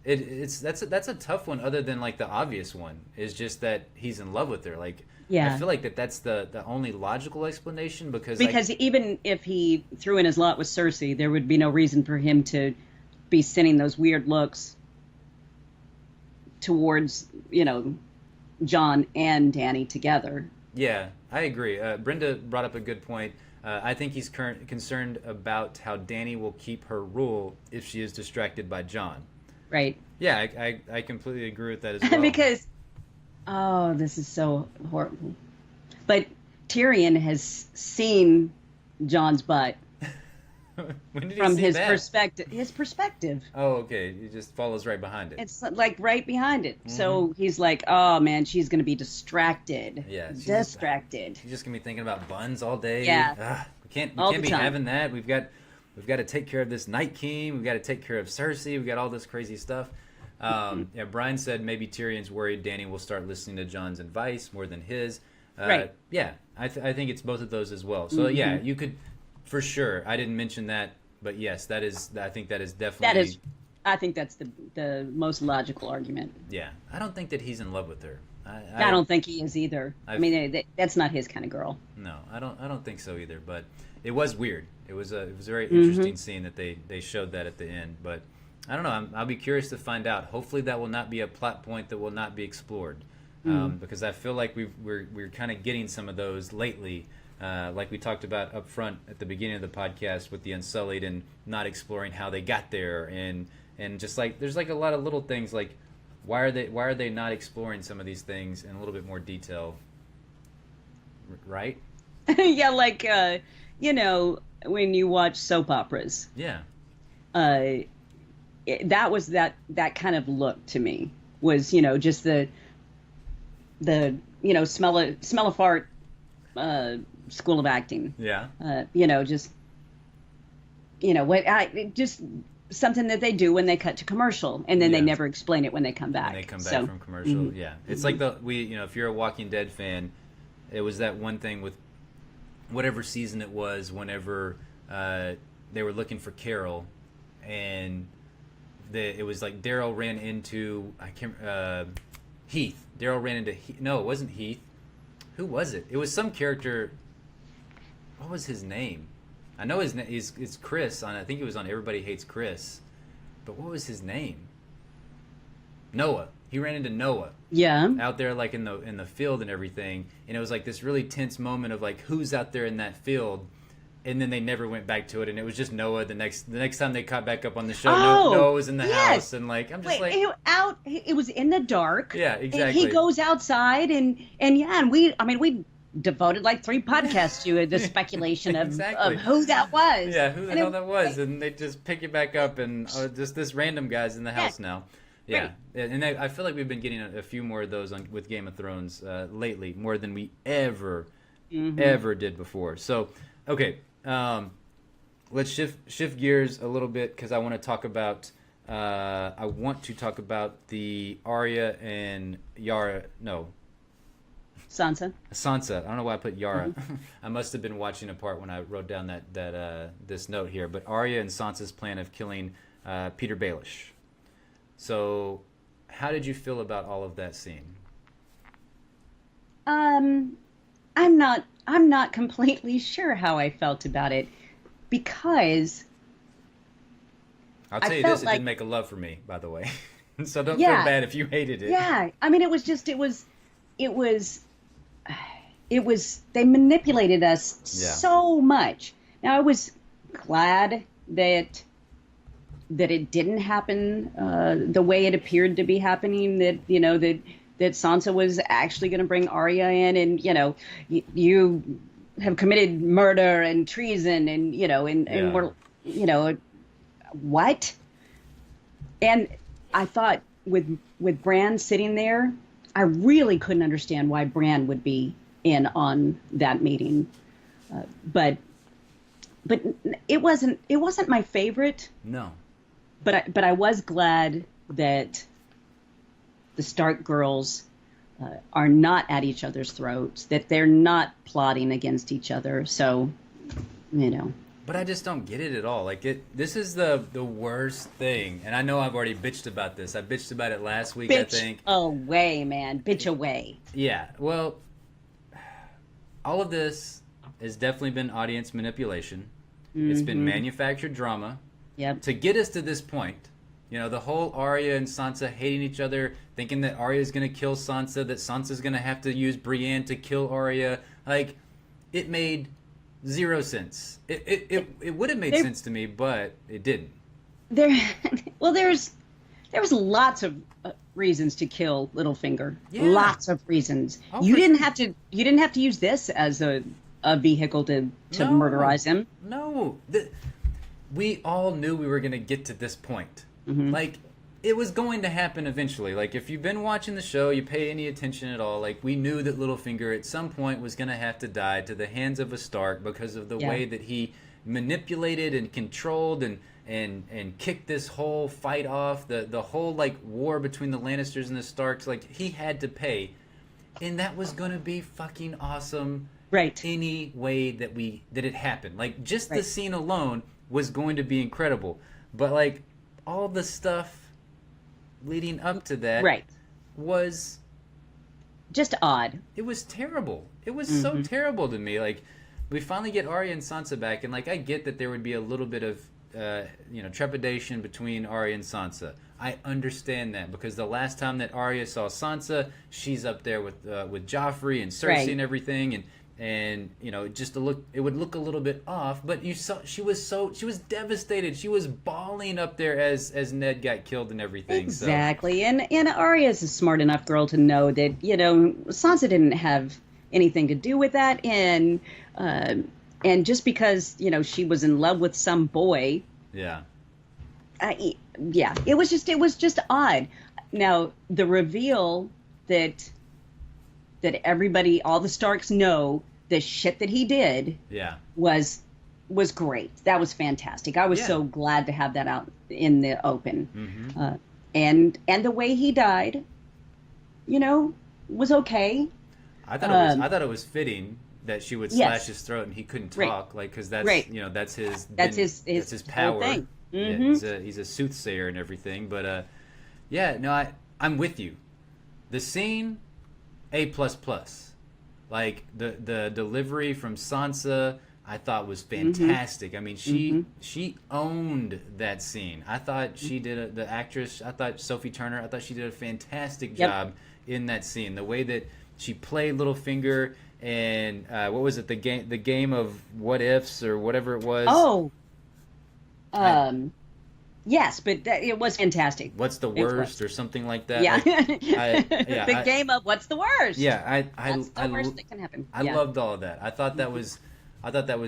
That's a tough one. Other than like the obvious one is just that he's in love with her. Like, yeah, I feel like that's the only logical explanation, because even if he threw in his lot with Cersei, there would be no reason for him to be sending those weird looks towards Jon and Dany together. Yeah, I agree. Brenda brought up a good point. I think he's concerned about how Dany will keep her rule if she is distracted by Jon. Right. Yeah, I completely agree with that as well. Because, this is so horrible. But Tyrion has seen Jon's butt. When did from see his that? perspective. Oh, okay. He just follows right behind it. It's like right behind it. Mm-hmm. So he's like, oh man, she's going to be distracted. Yeah. Distracted. She's just going to be thinking about buns all day. Yeah. We can't be having that. We've got to take care of this Night King. We've got to take care of Cersei. We've got all this crazy stuff. Yeah, Brian said maybe Tyrion's worried Dany will start listening to Jon's advice more than his. Right. Yeah, I think it's both of those as well. So yeah, you could, for sure. I didn't mention that, but yes, I think that is definitely. I think that's the most logical argument. Yeah, I don't think that he's in love with her. I don't think he is either. I mean, that's not his kind of girl. No, I don't think so either. But it was weird. It was a very interesting scene that they showed that at the end. But I don't know. I'll be curious to find out. Hopefully, that will not be a plot point that will not be explored, because I feel like we're kind of getting some of those lately. Like we talked about up front at the beginning of the podcast with the Unsullied and not exploring how they got there, and just like there's like a lot of little things like why are they not exploring some of these things in a little bit more detail, right? Yeah, like when you watch soap operas. Yeah. That was that kind of look to me was just the smell a fart school of acting. Yeah. Just something that they do when they cut to commercial, and then they never explain it when they come back. When they come back from commercial, yeah. It's like if you're a Walking Dead fan, it was that one thing with whatever season it was, whenever they were looking for Carol, and it was like Daryl ran into Heath. Daryl ran into no, it wasn't Heath. Who was it? It was some character. What was his name? I know his name is Chris. I think he was on Everybody Hates Chris. But what was his name? Noah. He ran into Noah. Yeah. Out there like in the field and everything. And it was like this really tense moment of like who's out there in that field. And then they never went back to it, and it was just Noah. The next time they caught back up on the show, Noah was in the house, and like I'm just it was in the dark. Yeah, exactly. He goes outside, and we devoted like 3 podcasts to the speculation of who that was. Yeah, who the hell that was, and they just pick it back up, and just this random guy's in the house now. Yeah, right. And I feel like we've been getting a few more of those with Game of Thrones lately, more than we ever did before. So, okay. Let's shift gears a little bit because I want to talk about the Arya and Yara. No, Sansa. I don't know why I put Yara. I must have been watching a part when I wrote down that this note here. But Arya and Sansa's plan of killing Peter Baelish. So, how did you feel about all of that scene? I'm not completely sure how I felt about it, because I'll tell you this, it didn't make a love for me, by the way. So don't feel bad if you hated it. Yeah. I mean, it was they manipulated us so much. Now, I was glad that it didn't happen the way it appeared to be happening, that Sansa was actually going to bring Arya in, and you have committed murder and treason, and and we're what? And I thought with Bran sitting there, I really couldn't understand why Bran would be in on that meeting, but it wasn't my favorite. No, but I was glad that the Stark girls are not at each other's throats, that they're not plotting against each other. So, But I just don't get it at all. Like this is the worst thing. And I know I've already bitched about this. I bitched about it last week, I think. Bitch away, man. Bitch away. Yeah. Well, all of this has definitely been audience manipulation. It's been manufactured drama. Yep. To get us to this point. The whole Arya and Sansa hating each other, thinking that Arya's going to kill Sansa, that Sansa's going to have to use Brienne to kill Arya. Like, it made 0 sense. It would have made sense to me, but it didn't. There was lots of reasons to kill Littlefinger. Yeah. Lots of reasons. You didn't have to use this as a vehicle to murderize him. No. We all knew we were going to get to this point. Like, it was going to happen eventually. Like, if you've been watching the show, you pay any attention at all, like, we knew that Littlefinger at some point was going to have to die to the hands of a Stark because of the way that he manipulated and controlled and kicked this whole fight off, the whole, like, war between the Lannisters and the Starks. Like, he had to pay. And that was going to be fucking awesome. Right. Any way that it happened. Like, just the scene alone was going to be incredible. But, like, all the stuff leading up to that was just odd. It was terrible. It was so terrible to me. Like, we finally get Arya and Sansa back, and like I get that there would be a little bit of trepidation between Arya and Sansa. I understand that because the last time that Arya saw Sansa, she's up there with Joffrey and Cersei Right. and everything, and it would look a little bit off. But you saw she was devastated. She was bawling up there as Ned got killed and everything. Exactly. And Arya's a smart enough girl to know that, Sansa didn't have anything to do with that. And just because, she was in love with some boy, Yeah. yeah, it was just odd. Now, the reveal that everybody, all the Starks know the shit that he did Yeah. was great. That was fantastic. I was Yeah. so glad to have that out in the open. Mm-hmm. And the way he died, was okay. I thought it was fitting that she would Yes. slash his throat and he couldn't Right. talk, like, because that's Right. that's his That's his that's whole power. thing. Yeah, Mhm. he's a soothsayer and everything. But yeah, no, I'm with you. The scene, A++. Like the delivery from Sansa, I thought was fantastic. I mean, she owned that scene. I thought she did the actress. I thought Sophie Turner. I thought she did a fantastic Yep. job in that scene. The way that she played Littlefinger and what was it? The game of what ifs or whatever it was. Oh, yes, but it was fantastic. What's the It was. worst or something like that? Yeah, I- game of what's the worst? Yeah, What's the worst that can happen? I Yeah. loved all of that. I thought that was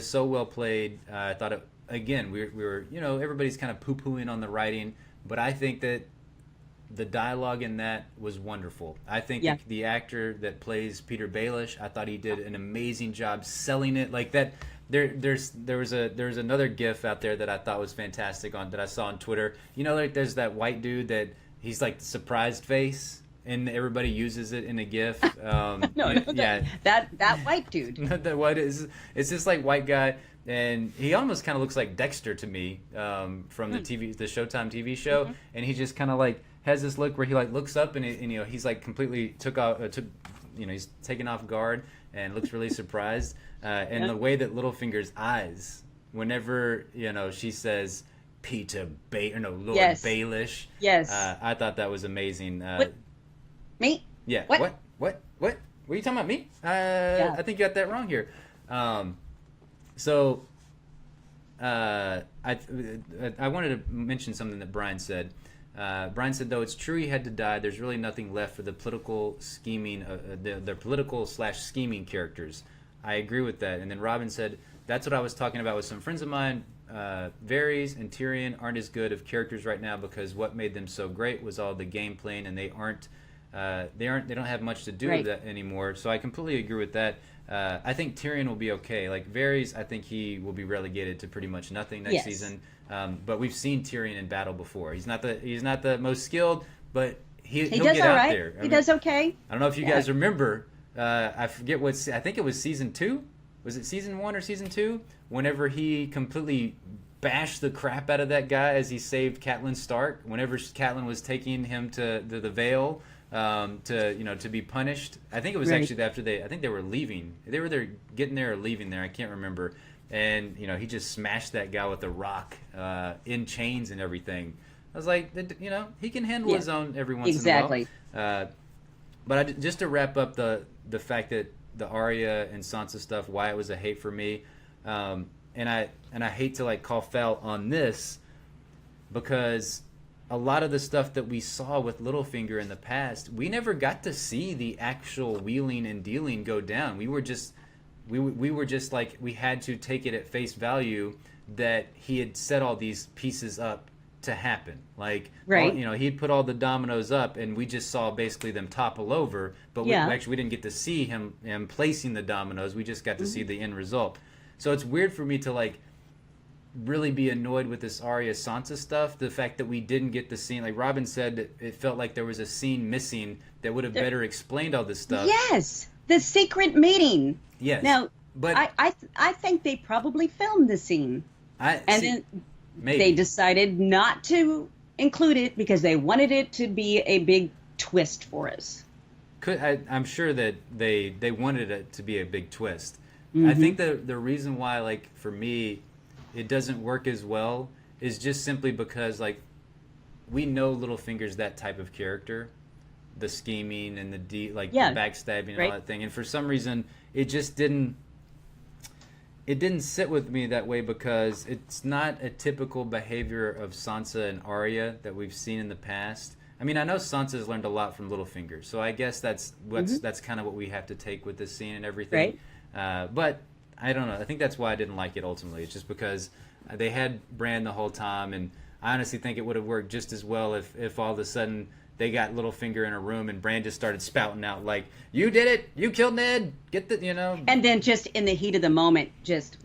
so well played. I thought it again. We were everybody's kind of poo pooing on the writing, but I think that the dialogue in that was wonderful. I think Yeah. the actor that plays Peter Baelish, I thought he did an amazing job selling it. Like that. There was another GIF out there that I thought was fantastic that I saw on Twitter. Like there's that white dude that he's like the surprised face, and everybody uses it in a GIF. Yeah, that white dude. the white it's this like white guy, and he almost kind of looks like Dexter to me from the Showtime TV show, and he just kind of like has this look where he like looks up and he's like completely he's taken off guard and looks really surprised. And the way that Littlefinger's eyes, whenever she says Lord Yes. Baelish, Yes. I thought that was amazing. What? Me? Yeah. What? What are you talking about? Me? I think you got that wrong here. I wanted to mention something that Brian said. Brian said, though it's true he had to die, there's really nothing left for the political scheming, the political/scheming characters. I agree with that. And then Robin said, that's what I was talking about with some friends of mine. Varys and Tyrion aren't as good of characters right now because what made them so great was all the game playing, and they don't have much to do Right. with that anymore. So I completely agree with that. I think Tyrion will be okay. Like Varys, I think he will be relegated to pretty much nothing next Yes. season. But we've seen Tyrion in battle before. He's not the most skilled, but he'll He does get all out right. there. He does okay. I don't know if you guys remember. I forget I think it was season 2. Was it season 1 or season 2? Whenever he completely bashed the crap out of that guy as he saved Catelyn Stark. Whenever Catelyn was taking him to the Vale to be punished. I think it was Right. actually after I think they were leaving. They were either getting there or leaving there. I can't remember. And he just smashed that guy with a rock in chains and everything. I was like, he can handle his own every once Exactly. in a while. But just to wrap up the fact that the Arya and Sansa stuff, why it was a hate for me, and I hate to like call foul on this, because a lot of the stuff that we saw with Littlefinger in the past, we never got to see the actual wheeling and dealing go down. We were just like, we had to take it at face value that he had set all these pieces up to happen. Like, Right. he'd put all the dominoes up, and we just saw basically them topple over. But we didn't get to see him placing the dominoes. We just got to see the end result. So it's weird for me to like really be annoyed with this Arya Sansa stuff. The fact that we didn't get the scene, like Robin said, that it felt like there was a scene missing that would have better explained all this stuff. Yes, the secret meeting. Yes. Now, but I think they probably filmed the scene, then maybe they decided not to include it because they wanted it to be a big twist for us. I'm sure that they wanted it to be a big twist. Mm-hmm. I think the reason why, like, for me, it doesn't work as well is just simply because, like, we know Littlefinger's that type of character, the scheming and the the backstabbing and all that thing, and for some reason it just didn't sit with me that way because it's not a typical behavior of Sansa and Arya that we've seen in the past. I mean, I know Sansa's learned a lot from Littlefinger, so I guess that's kind of what we have to take with this scene and everything. But I don't know. I think that's why I didn't like it ultimately. It's just because they had Bran the whole time, and I honestly think it would have worked just as well if all of a sudden they got Littlefinger in a room and Bran just started spouting out like, "You did it! You killed Ned! Get the And then just in the heat of the moment, just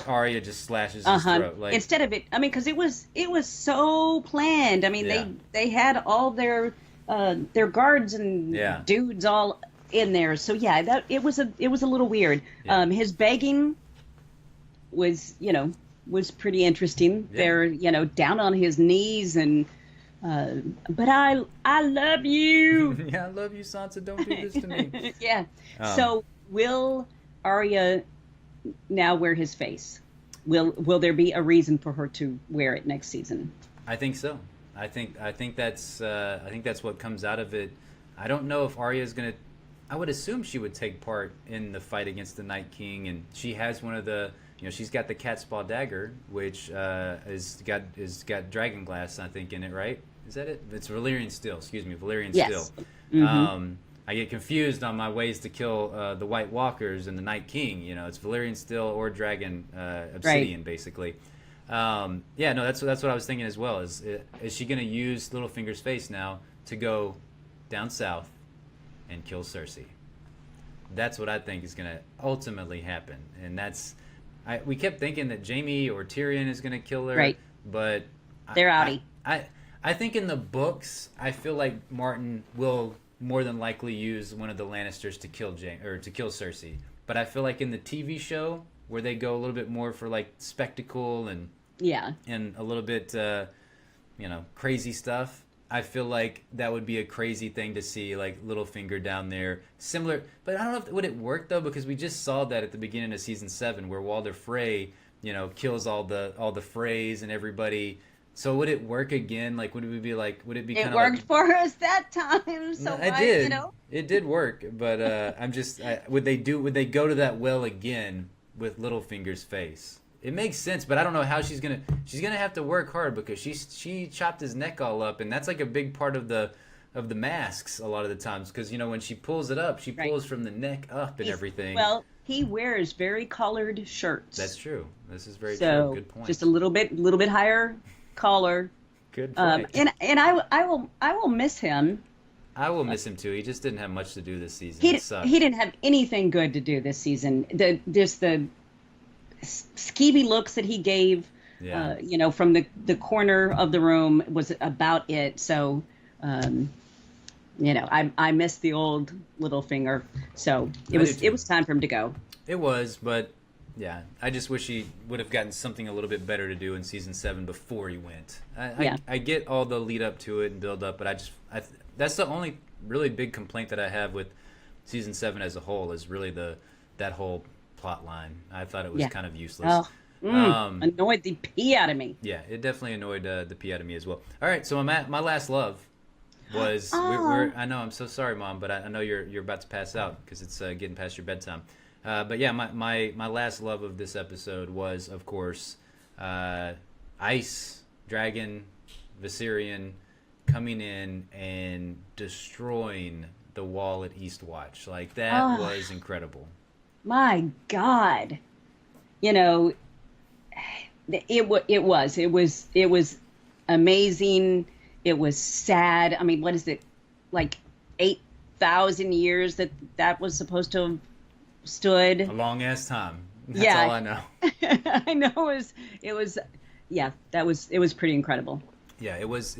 Arya just slashes his throat. Like, instead of it, I mean, because it was so planned. I mean, they had all their guards and dudes all in there. So that it was a little weird. Yeah. His begging was pretty interesting. Yeah. They're down on his knees and. But I love you. Yeah, I love you, Sansa. Don't do this to me. Yeah. So will Arya now wear his face? Will there be a reason for her to wear it next season? I think so. I think that's what comes out of it. I don't know if Arya is gonna. I would assume she would take part in the fight against the Night King, and she has one of the. She's got the cat's paw dagger, which is got dragon glass, I think, in it, right? Is that it? It's Valyrian steel. Excuse me, Valyrian steel. Mm-hmm. I get confused on my ways to kill the White Walkers and the Night King. It's Valyrian steel or dragon obsidian, basically. No, that's what I was thinking as well. Is she going to use Littlefinger's face now to go down south and kill Cersei? That's what I think is going to ultimately happen, and that's. We kept thinking that Jaime or Tyrion is going to kill her, but they're outie. I think in the books, I feel like Martin will more than likely use one of the Lannisters to kill Cersei. But I feel like in the TV show, where they go a little bit more for like spectacle and a little bit crazy stuff, I feel like that would be a crazy thing to see, like Littlefinger down there, similar. But I don't know would it work though, because we just saw that at the beginning of season 7, where Walder Frey, kills all the Freys and everybody. So would it work again? Like, would it be kind of? It worked for us that time. So it did. It did work, but would they go to that well again with Littlefinger's face? It makes sense, but I don't know how she's gonna have to work hard, because she chopped his neck all up, and that's like a big part of the masks a lot of the times, because when she pulls it up, she pulls from the neck up and everything. Well, he wears very collared shirts. That's true. This is very true. Good point. Just a little bit higher collar. Good point. And I will miss him. I will miss him too. He just didn't have much to do this season. He didn't have anything good to do this season. The skeevy looks that he gave, from the corner of the room was about it. So, I miss the old Littlefinger. So it was time for him to go. It was, but yeah, I just wish he would have gotten something a little bit better to do in season 7 before he went. I get all the lead up to it and build up, but that's the only really big complaint that I have with season 7 as a whole, is really that whole plot line. I thought it was kind of useless. Annoyed the pee out of me. Yeah, it definitely annoyed the pee out of me as well. All right, so my last love was I know, I'm so sorry, Mom, but I know you're about to pass out because it's getting past your bedtime. But yeah, my last love of this episode was, of course, Ice Dragon Viserion coming in and destroying the wall at Eastwatch. Like, that was incredible. My God, it was amazing. It was sad. I mean, what is it, like 8,000 years that was supposed to have stood? A long ass time. That's all I know. I know it was pretty incredible. Yeah, it was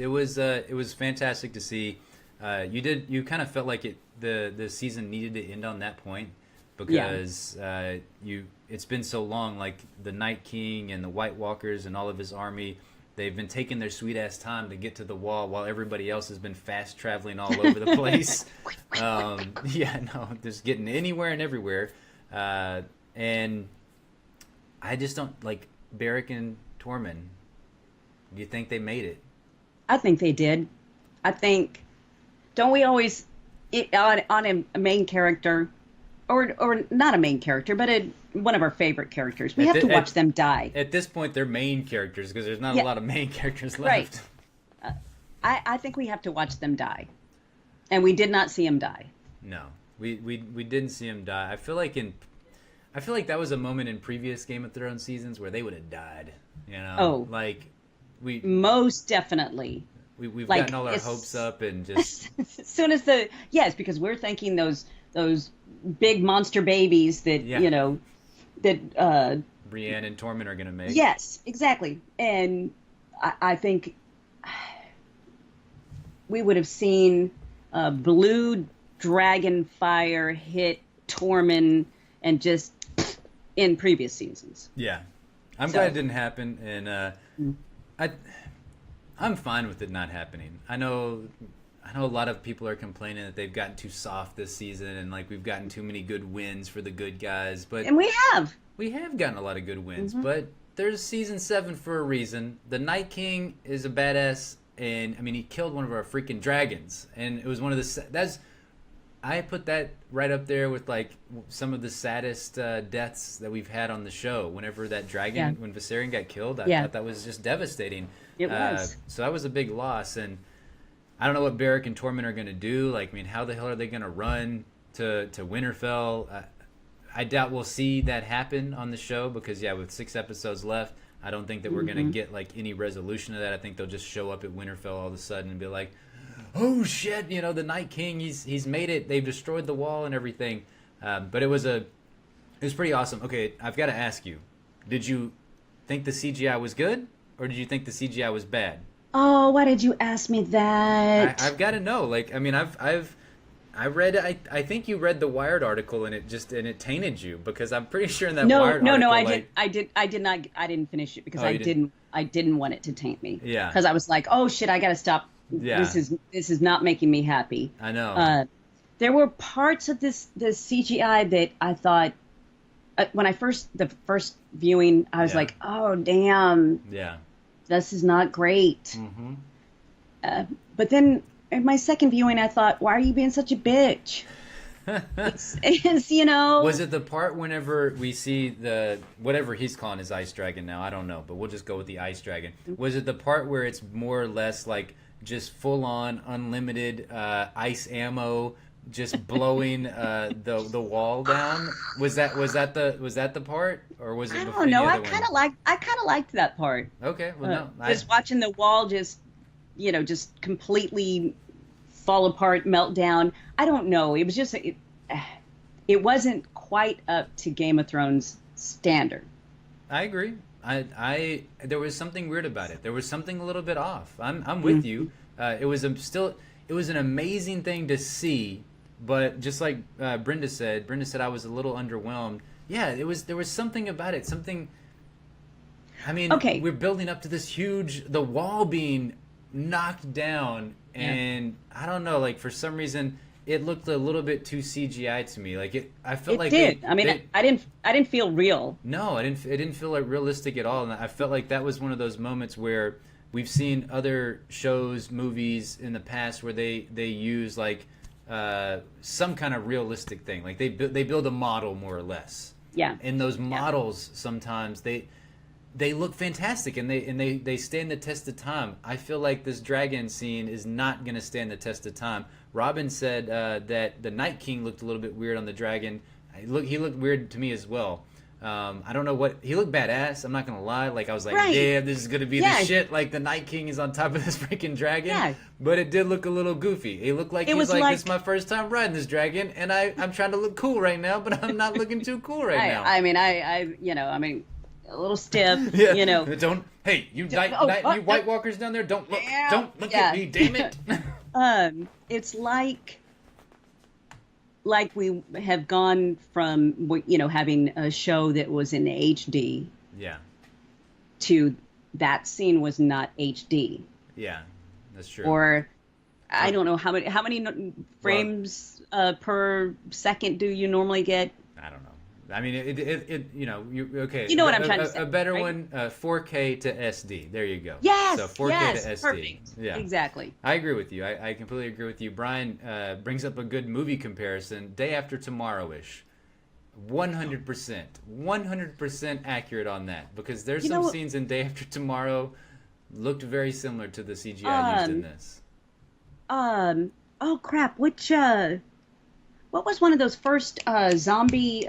fantastic to see. You kind of felt like the season needed to end on that point, because it's been so long, like the Night King and the White Walkers and all of his army, They've been taking their sweet ass time to get to the wall while everybody else has been fast traveling all over the place. Yeah, no, just getting anywhere and everywhere. And I just don't like Barrick and Tormund. Do you think they made it? I think they did. I think, don't we always, on a main character, or not a main character, but one of our favorite characters, we have to watch them die. At this point, they're main characters because there's not a lot of main characters left. Right. I think we have to watch them die. And we did not see him die. No, we didn't see him die. I feel like that was a moment in previous Game of Thrones seasons where they would have died. You know, like most definitely. We've gotten all our hopes up and just as soon as because we're thinking those big monster babies that that Brienne and Tormund are gonna make. Yes, exactly, and I think we would have seen blue dragon fire hit Tormund and just in previous seasons. Yeah, I'm glad it didn't happen, and I'm fine with it not happening. I know a lot of people are complaining that they've gotten too soft this season and like we've gotten too many good wins for the good guys, and we have gotten a lot of good wins, but there's season 7 for a reason. The Night King is a badass, and I mean he killed one of our freaking dragons, and it was one of the I put that right up there with like some of the saddest deaths that we've had on the show. Whenever that dragon, when Viserion got killed, I thought that was just devastating. It was. So that was a big loss, and I don't know what Barrick and Tormund are going to do. Like, I mean, how the hell are they going to run to Winterfell? I doubt we'll see that happen on the show because, with 6 episodes left, I don't think that we're going to get like any resolution of that. I think they'll just show up at Winterfell all of a sudden and be like, oh shit, the Night King, he's made it. They've destroyed the wall and everything. But it was pretty awesome. Okay, I've got to ask you, did you think the CGI was good, or did you think the CGI was bad? Oh, why did you ask me that? I've got to know. Like, I mean, I read. I think you read the Wired article, and it tainted you because I'm pretty sure in that Wired article. No, I did not. I didn't finish it because I didn't want it to taint me. Yeah. Because I was like, oh shit, I got to stop. Yeah. This is not making me happy. I know. There were parts of this CGI that I thought when the first viewing, I was like, oh damn. Yeah. This is not great. But then in my second viewing, I thought, why are you being such a bitch? it's Was it the part whenever we see whatever he's calling his ice dragon now? I don't know, but we'll just go with the ice dragon. Was it the part where it's more or less like just full on unlimited ice ammo, just blowing the wall down? Was that the part, or was it? I don't know. I kind of liked that part. Okay, well no, just watching the wall just completely fall apart, melt down. I don't know. It was just it wasn't quite up to Game of Thrones standard. I agree. I there was something weird about it. There was something a little bit off. I'm with you. It was an amazing thing to see, but just like Brenda said I was a little underwhelmed. Yeah, there was something about it. Something. I mean, we're building up to this the wall being knocked down, and I don't know, like for some reason it looked a little bit too CGI to me. Like I felt like it did. I didn't feel real. No, it didn't feel like realistic at all, and I felt like that was one of those moments where we've seen other shows, movies in the past where they use like some kind of realistic thing. Like they build a model more or less. Yeah. And those models sometimes they look fantastic and they stand the test of time. I feel like this dragon scene is not going to stand the test of time. Robin said that the Night King looked a little bit weird on the dragon. He looked weird to me as well. I don't know what he looked badass. I'm not gonna lie. Like I was like, damn, this is gonna be the shit. Like the Night King is on top of this freaking dragon. Yeah. But it did look a little goofy. It looked like he's like, this is my first time riding this dragon, and I'm trying to look cool right now, but I'm not looking too cool right now. I mean, a little stiff. Yeah. Don't. Hey, you White Walkers down there, don't look. Don't look at me, damn it. It's like we have gone from having a show that was in HD to that scene was not HD. Yeah, that's true. Or I Or- don't know how many well, frames per second do you normally get? I don't know. I mean, you know, okay. You know what I'm trying to say, A better right? one, 4K to SD. There you go. So Yes, 4K to yes, SD. perfect. Yeah. Exactly. I agree with you. I completely agree with you. Brian brings up a good movie comparison. Day After Tomorrow-ish. 100% accurate on that, because there's You some know, scenes in Day After Tomorrow looked very similar to the CGI used in um, this. oh crap, what was one of those first zombie?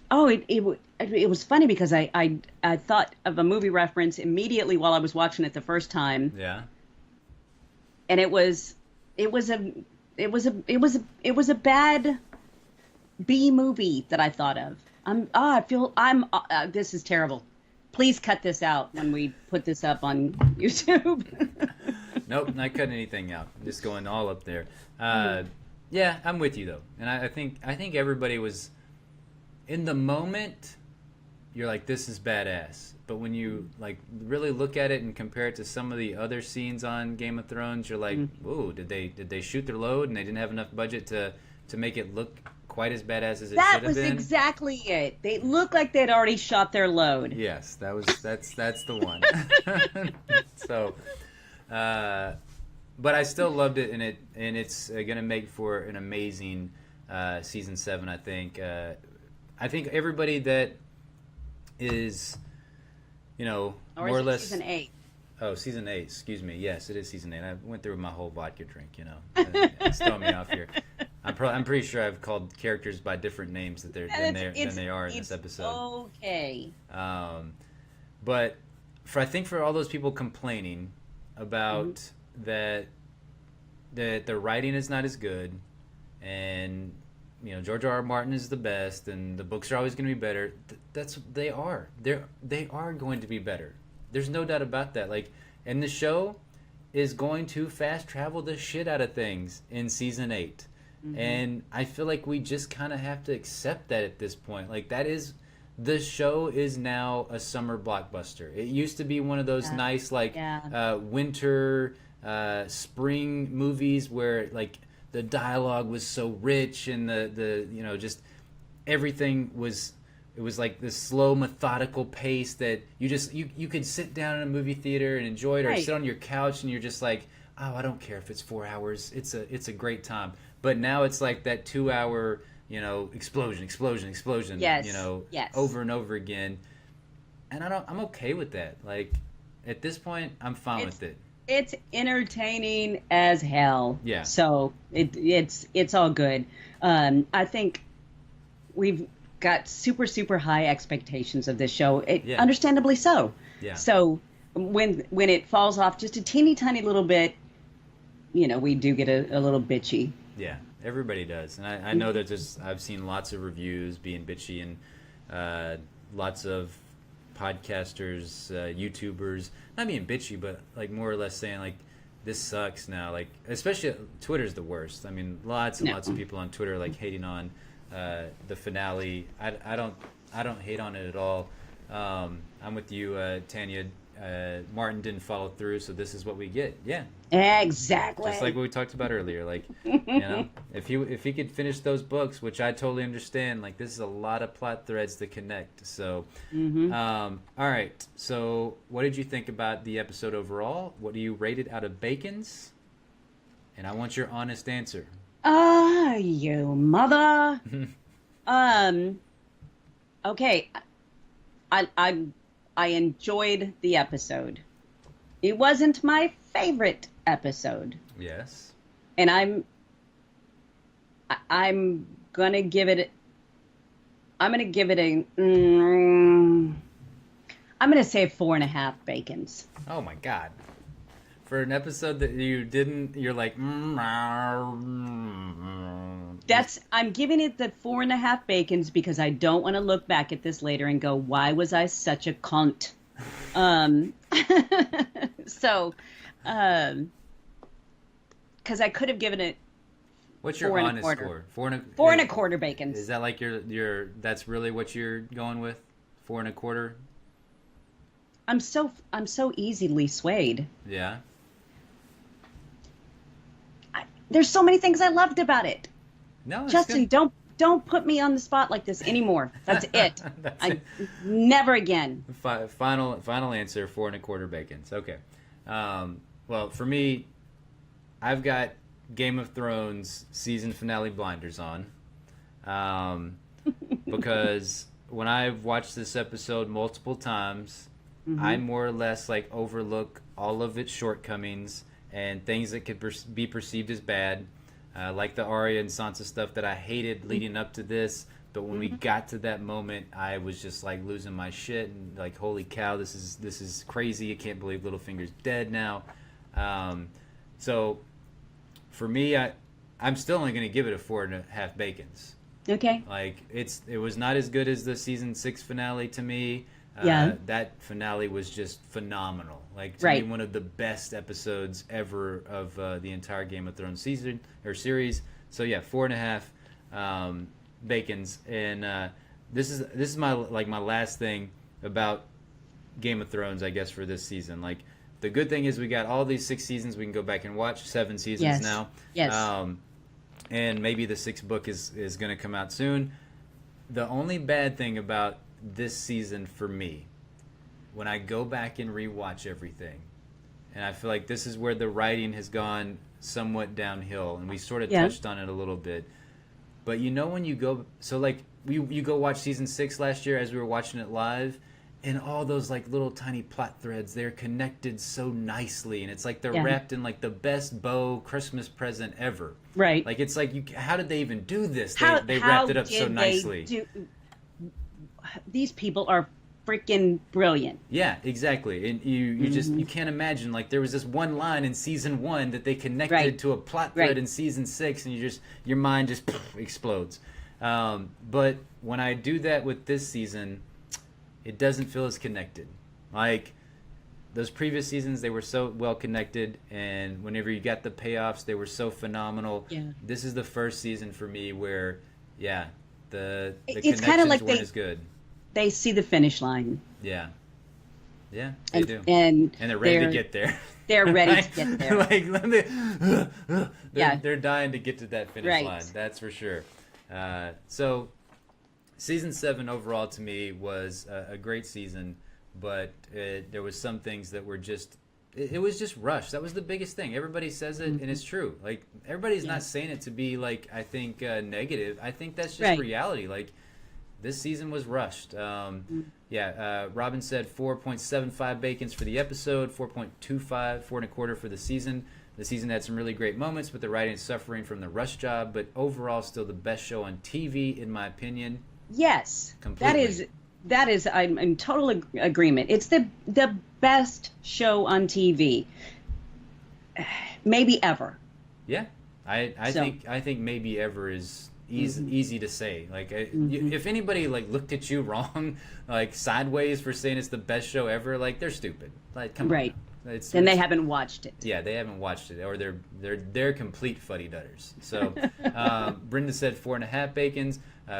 It was funny because I thought of a movie reference immediately while I was watching it the first time, Yeah. and it was a bad B movie that I thought of. This is terrible. Please cut this out when we put this up on YouTube. Nope, not cutting anything out. Just going all up there. Yeah, I'm with you though, and I think everybody was in the moment. You're like, this is badass. But when you like really look at it and compare it to some of the other scenes on Game of Thrones, you're like, whoa, did they shoot their load and they didn't have enough budget to make it look quite as badass as it That should have was been? exactly it. They looked like they'd already shot their load. Yes, that's the one. So, but I still loved it, and it's gonna make for an amazing season 7. I think everybody that is, Or more or is it less. season 8? Oh, season 8. Excuse me. Yes, it is season 8. I went through my whole vodka drink. It's throwing me off here. I'm pretty sure I've called characters by different names than they are in this episode. Okay. But I think for all those people complaining about that the writing is not as good, and George R. R. Martin is the best, and the books are always going to be better. They are. They are going to be better. There's no doubt about that. Like, and the show is going to fast travel the shit out of things in season 8. And I feel like we just kind of have to accept that at this point. Like, the show is now a summer blockbuster. It used to be one of those nice, like, winter, spring movies where, like, the dialogue was so rich, and the just everything was. It was like this slow, methodical pace that you could sit down in a movie theater and enjoy it, or sit on your couch and you're just like, oh, I don't care if it's 4 hours. It's a great time. But now it's like that 2 hour, explosion, Yes. Yes. over and over again. And I'm okay with that. Like, at this point, I'm fine with it. It's entertaining as hell. Yeah. So it's all good. I think we've got super, super high expectations of this show. Understandably so. Yeah. So when it falls off just a teeny tiny little bit, we do get a little bitchy. Yeah, everybody does. And I know that I've seen lots of reviews being bitchy, and lots of podcasters, YouTubers, not being bitchy, but like more or less saying like, this sucks now. Like, especially Twitter's the worst. I mean, lots and lots of people on Twitter like hating on the finale. I don't hate on it at all. I'm with you, Tanya. Martin didn't follow through, so this is what we get. Yeah, Exactly. just like what we talked about earlier. Like, if he could finish those books, which I totally understand, like, this is a lot of plot threads to connect. So, all right. So, what did you think about the episode overall? What do you rate it out of bacons? And I want your honest answer. You mother. Okay. I enjoyed the episode. It wasn't my favorite episode, Yes. and I'm gonna give it. I'm gonna give it a. I'm gonna say 4.5 bacons. Oh my God. For an episode that you're like. I'm giving it the 4.5 bacons because I don't want to look back at this later and go, why was I such a cunt? So, because I could have given it. What's your 4 and a honest quarter. score? 4.25 bacons. Is that like your? That's really what you're going with? 4.25? I'm so easily swayed. Yeah. There's so many things I loved about it. No, it's Justin, good. don't put me on the spot like this anymore. That's it. That's I it. never again. Final answer, 4 1/4 bacons. Okay. Well, for me, I've got Game of Thrones season finale blinders on, because when I've watched this episode multiple times, I more or less like overlook all of its shortcomings and things that could be perceived as bad, like the Arya and Sansa stuff that I hated leading up to this. But when we got to that moment, I was just like losing my shit and like, holy cow, this is crazy. I can't believe Littlefinger's dead now. So for me, I'm still only going to give it a 4 1/2 bacons. Okay. Like it was not as good as the season 6 finale to me. Yeah. That finale was just phenomenal. Like to Right. me, one of the best episodes ever of the entire Game of Thrones season or series. So yeah, 4 1/2 bacons. And this is my last thing about Game of Thrones, I guess, for this season. Like the good thing is we got all these 6 seasons we can go back and watch. 7 seasons Yes. now. Yes. And maybe the 6th book is going to come out soon. The only bad thing about this season for me, when I go back and rewatch everything, and I feel like this is where the writing has gone somewhat downhill, and we sort of touched on it a little bit. But you know when you go, so like you go watch season 6 last year as we were watching it live, and all those like little tiny plot threads, they're connected so nicely, and it's like they're wrapped in like the best bow Christmas present ever. Right. Like it's like how did they even do this? How, they how wrapped it up did so they nicely. These people are freaking brilliant. Yeah, exactly. And you just you can't imagine, like there was this one line in season 1 that they connected to a plot thread in season 6, and your mind just explodes. But when I do that with this season, it doesn't feel as connected. Like those previous seasons, they were so well connected, and whenever you got the payoffs, they were so phenomenal. Yeah. This is the first season for me where, the It's connections kind of like weren't as good. They see the finish line. Yeah, they do, and they're ready to get there. They're ready to get there. They're dying to get to that finish line. That's for sure. So, season 7 overall to me was a great season, but there was some things that were just. It was just rushed. That was the biggest thing. Everybody says it, and it's true. Like everybody's not saying it to be like I think negative. I think that's just reality. Like. This season was rushed. Robin said 4.75 bacons for the episode, 4.25, 4 1/4 for the season. The season had some really great moments, but the writing is suffering from the rush job. But overall, still the best show on TV, in my opinion. Yes, Completely. that is. I'm in total agreement. It's the best show on TV, maybe ever. Yeah, I think maybe ever is. Easy to say. Like if anybody like looked at you wrong, like sideways for saying it's the best show ever, like they're stupid. Like come on. Then they haven't watched it. Yeah, they haven't watched it, or they're complete fuddy-dudders. So Brenda said 4 1/2 bacons.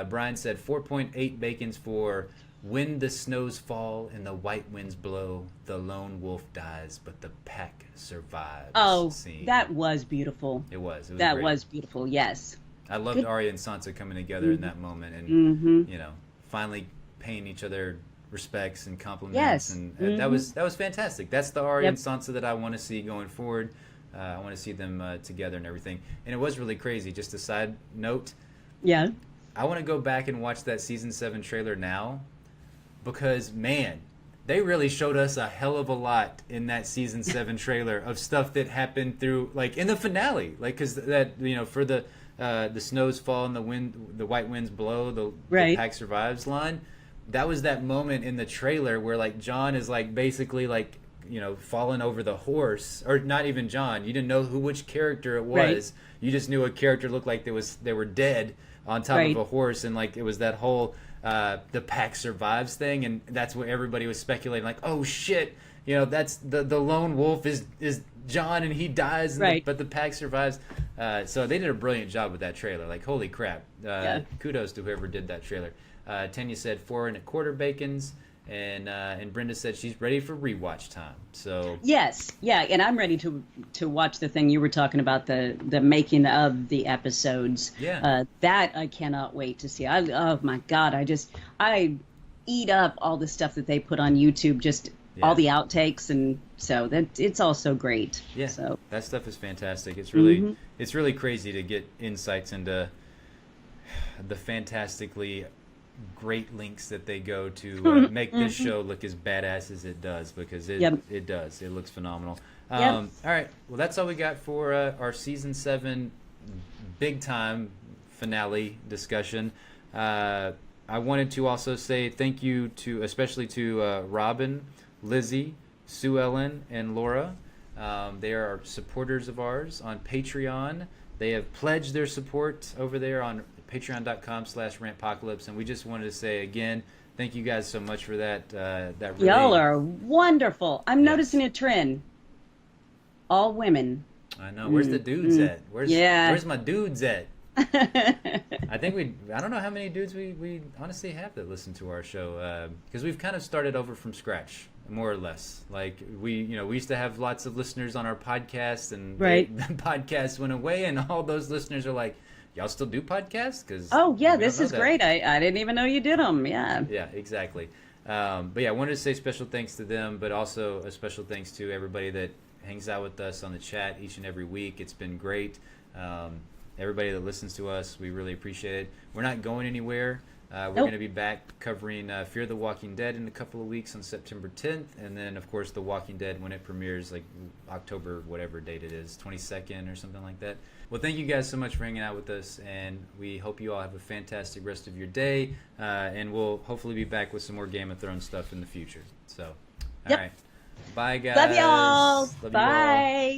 Brian said 4.8 bacons for when the snows fall and the white winds blow. The lone wolf dies, but the pack survives. Oh, scene. That was beautiful. It was that great. Was beautiful. Yes. I loved Arya and Sansa coming together in that moment, and finally paying each other respects and compliments, and that was fantastic. That's the Arya and Sansa that I want to see going forward. I want to see them together and everything. And it was really crazy. Just a side note. Yeah. I want to go back and watch that season 7 trailer now, because man, they really showed us a hell of a lot in that season 7 trailer of stuff that happened through, like in the finale, like because that for the snows fall and the white winds blow, the pack survives line. That was that moment in the trailer where like John is like basically like falling over the horse, or not even John. You didn't know which character it was. You just knew a character looked like they were dead on top of a horse, and like it was that whole the pack survives thing, and that's what everybody was speculating. Like, oh shit, that's the lone wolf is John, and he dies, but the pack survives. So they did a brilliant job with that trailer. Like, holy crap. Kudos to whoever did that trailer. Tanya said 4 1/4 bacons. and Brenda said she's ready for rewatch time. So Yes, yeah, and I'm ready to watch the thing you were talking about, the making of the episodes. Yeah. That I cannot wait to see. Oh my God, I eat up all the stuff that they put on YouTube, just Yeah. all the outtakes, and so that it's all so great. Yeah, So that stuff is fantastic. It's really crazy to get insights into the fantastically great links that they go to make this show look as badass as it does, because it does. It looks phenomenal. All right, well, that's all we got for our season 7 big time finale discussion. I wanted to also say thank you to especially to Robin, Lizzie, Sue Ellen, and Laura. They are supporters of ours on Patreon. They have pledged their support over there on patreon.com/rantpocalypse, and we just wanted to say again, thank you guys so much for that. That really, y'all are wonderful. I'm Yes. noticing a trend. All women. I know. Where's the dudes at? Where's my dudes at? I think I don't know how many dudes we honestly have that listen to our show, because we've kind of started over from scratch, more or less. Like we used to have lots of listeners on our podcast, and Right. the podcast went away, and all those listeners are like, y'all still do podcasts? Because Oh yeah, this is great. I didn't even know you did them. Yeah. Yeah, exactly. But yeah, I wanted to say special thanks to them, but also a special thanks to everybody that hangs out with us on the chat each and every week. It's been great. Everybody that listens to us, we really appreciate it. We're not going anywhere. We're going to be back covering Fear the Walking Dead in a couple of weeks on September 10th, and then of course The Walking Dead when it premieres, like October, whatever date it is, 22nd or something like that. Well, thank you guys so much for hanging out with us, and we hope you all have a fantastic rest of your day, and we'll hopefully be back with some more Game of Thrones stuff in the future. So, all right. Bye, guys. Love y'all. Love you all. Bye.